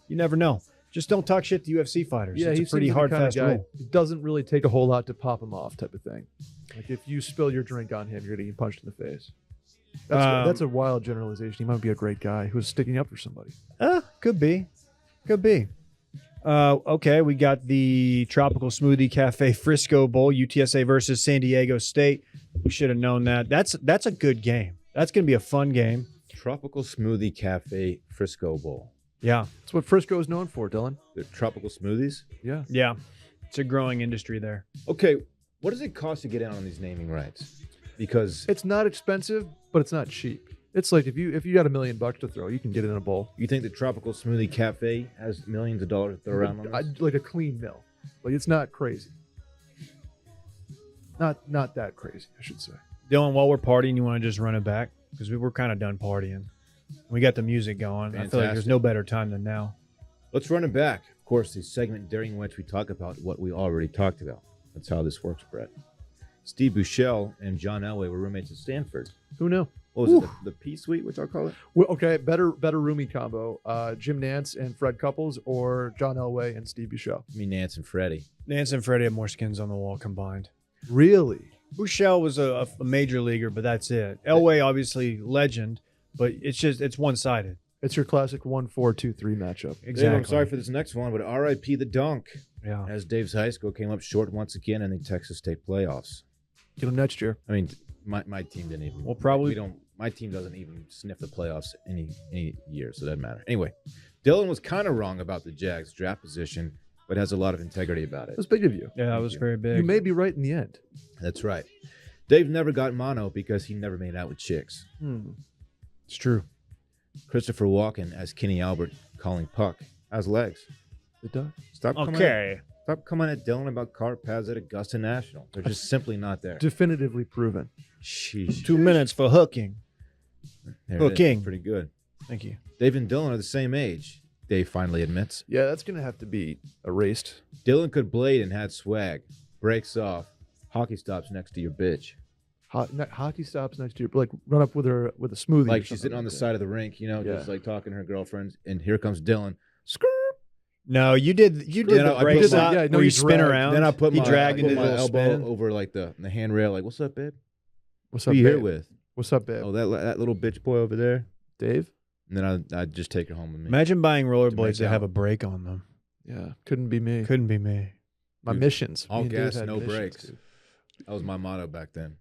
You never know. Just don't talk shit to UFC fighters. Yeah, it's a pretty hard, fast rule. It doesn't really take a whole lot to pop him off, type of thing. Like if you spill your drink on him, you're gonna get punched in the face. That's a wild generalization. He might be a great guy who's sticking up for somebody. Could be. Okay, we got the Tropical Smoothie Cafe Frisco Bowl, UTSA versus San Diego State. We should have known that. That's a good game. That's going to be a fun game. Tropical Smoothie Cafe Frisco Bowl. Yeah. That's what Frisco is known for, Dillon. The tropical smoothies? Yeah. Yeah. It's a growing industry there. Okay, what does it cost to get in on these naming rights? Because it's not expensive, but it's not cheap. It's like if you got $1 million to throw, you can get it in a bowl. You think the Tropical Smoothie Cafe has millions of dollars to throw around on this? Like a clean mill. Like it's not crazy. Not that crazy, I should say. Dylan, while we're partying, you want to just run it back? Because we're kind of done partying. We got the music going. Fantastic. I feel like there's no better time than now. Let's run it back. Of course, the segment during which we talk about what we already talked about. That's how this works, Brett. Steve Buechele and John Elway were roommates at Stanford. Who knew? What was it? The P Suite, which I'll call it? Well, okay, better roomie combo. Jim Nance and Fred Couples, or John Elway and Steve Buechele. I mean, Nance and Freddie. Nance and Freddie have more skins on the wall combined. Really? Buechele was a major leaguer, but that's it. Elway, obviously, legend, but it's one-sided. It's your classic 1-4-2-3 matchup. Exactly. Dave, I'm sorry for this next one, but RIP the dunk. Yeah. As Dave's high school came up short once again in the Texas State playoffs. Get them next year. I mean, my team didn't even. Well, probably. My team doesn't even sniff the playoffs any year, so it doesn't matter. Anyway, Dillon was kind of wrong about the Jags draft position, but has a lot of integrity about it. That's big of you. Yeah, that was very big. You may be right in the end. That's right. Dave never got mono because he never made out with chicks. It's true. Christopher Walken as Kenny Albert calling Puck. How's legs? It does. Stop coming at Dillon about car paths at Augusta National. They're just simply not there. Definitively proven. Sheesh. 2 minutes for hooking. There it Hooking. is. Pretty good. Thank you. Dave and Dillon are the same age, Dave finally admits. Yeah, that's going to have to be erased. Dillon could blade and had swag. Breaks off. Hockey stops next to your bitch. Hockey stops next to you, like run up with her with a smoothie. Like she's sitting on the side of the rink, just like talking to her girlfriends, and here comes Dillon. Skirp. No, you did the break stop where you spin around. Then I put my elbow elbow over like the handrail, like, what's up, babe? What's Who up, you babe? here with? What's up, babe? Oh, that little bitch boy over there, Dave. And then I'd just take her home with me. Imagine buying rollerblades that have a brake on them. Yeah, couldn't be me. Couldn't be me. My missions. All Me and Dave gas, had no missions, brakes. dude. That was my motto back then.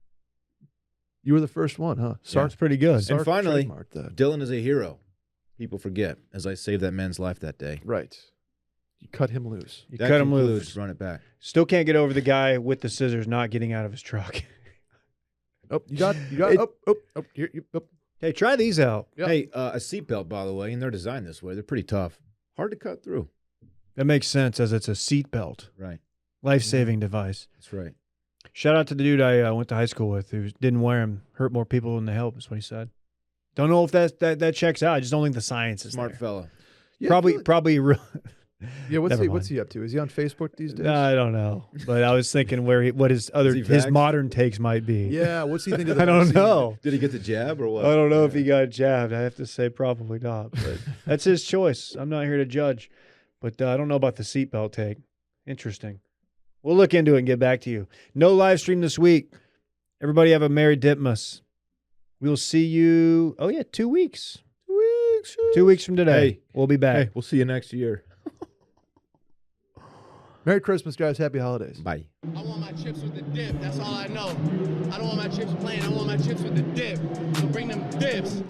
You were the first one, huh? Sark's pretty good. Sark And finally, trademarked that. Dillon is a hero. People forget, as I saved that man's life that day. Right. You cut him loose. You That cut him concludes loose. Run it back. Still can't get over the guy with the scissors not getting out of his truck. Oh, you got. Here, Hey, try these out. Yep. Hey, a seatbelt, by the way, and they're designed this way. They're pretty tough. Hard to cut through. That makes sense as it's a seat belt. Right. Life-saving device. That's right. Shout out to the dude I went to high school with who didn't wear them. Hurt more people than they help is what he said. Don't know if that checks out. I just don't think the science is Smart there. fella. Yeah, Probably. Yeah, Never what's mind. he up to? Is he on Facebook these days? I don't know, but I was thinking what his he his vaxxed? modern takes might be. Yeah, what's he think of the I don't vaccine? know. Did he get the jab or what? I don't know if he got jabbed. I have to say probably not, but that's his choice. I'm not here to judge, but I don't know about the seatbelt take. Interesting. We'll look into it and get back to you. No live stream this week. Everybody have a Merry Dipmas. We'll see you. Oh yeah, 2 weeks. 2 weeks from today. Hey. We'll be back. Hey, we'll see you next year. Merry Christmas, guys. Happy holidays. Bye. I want my chips with the dip. That's all I know. I don't want my chips plain. I want my chips with the dip. So bring them dips.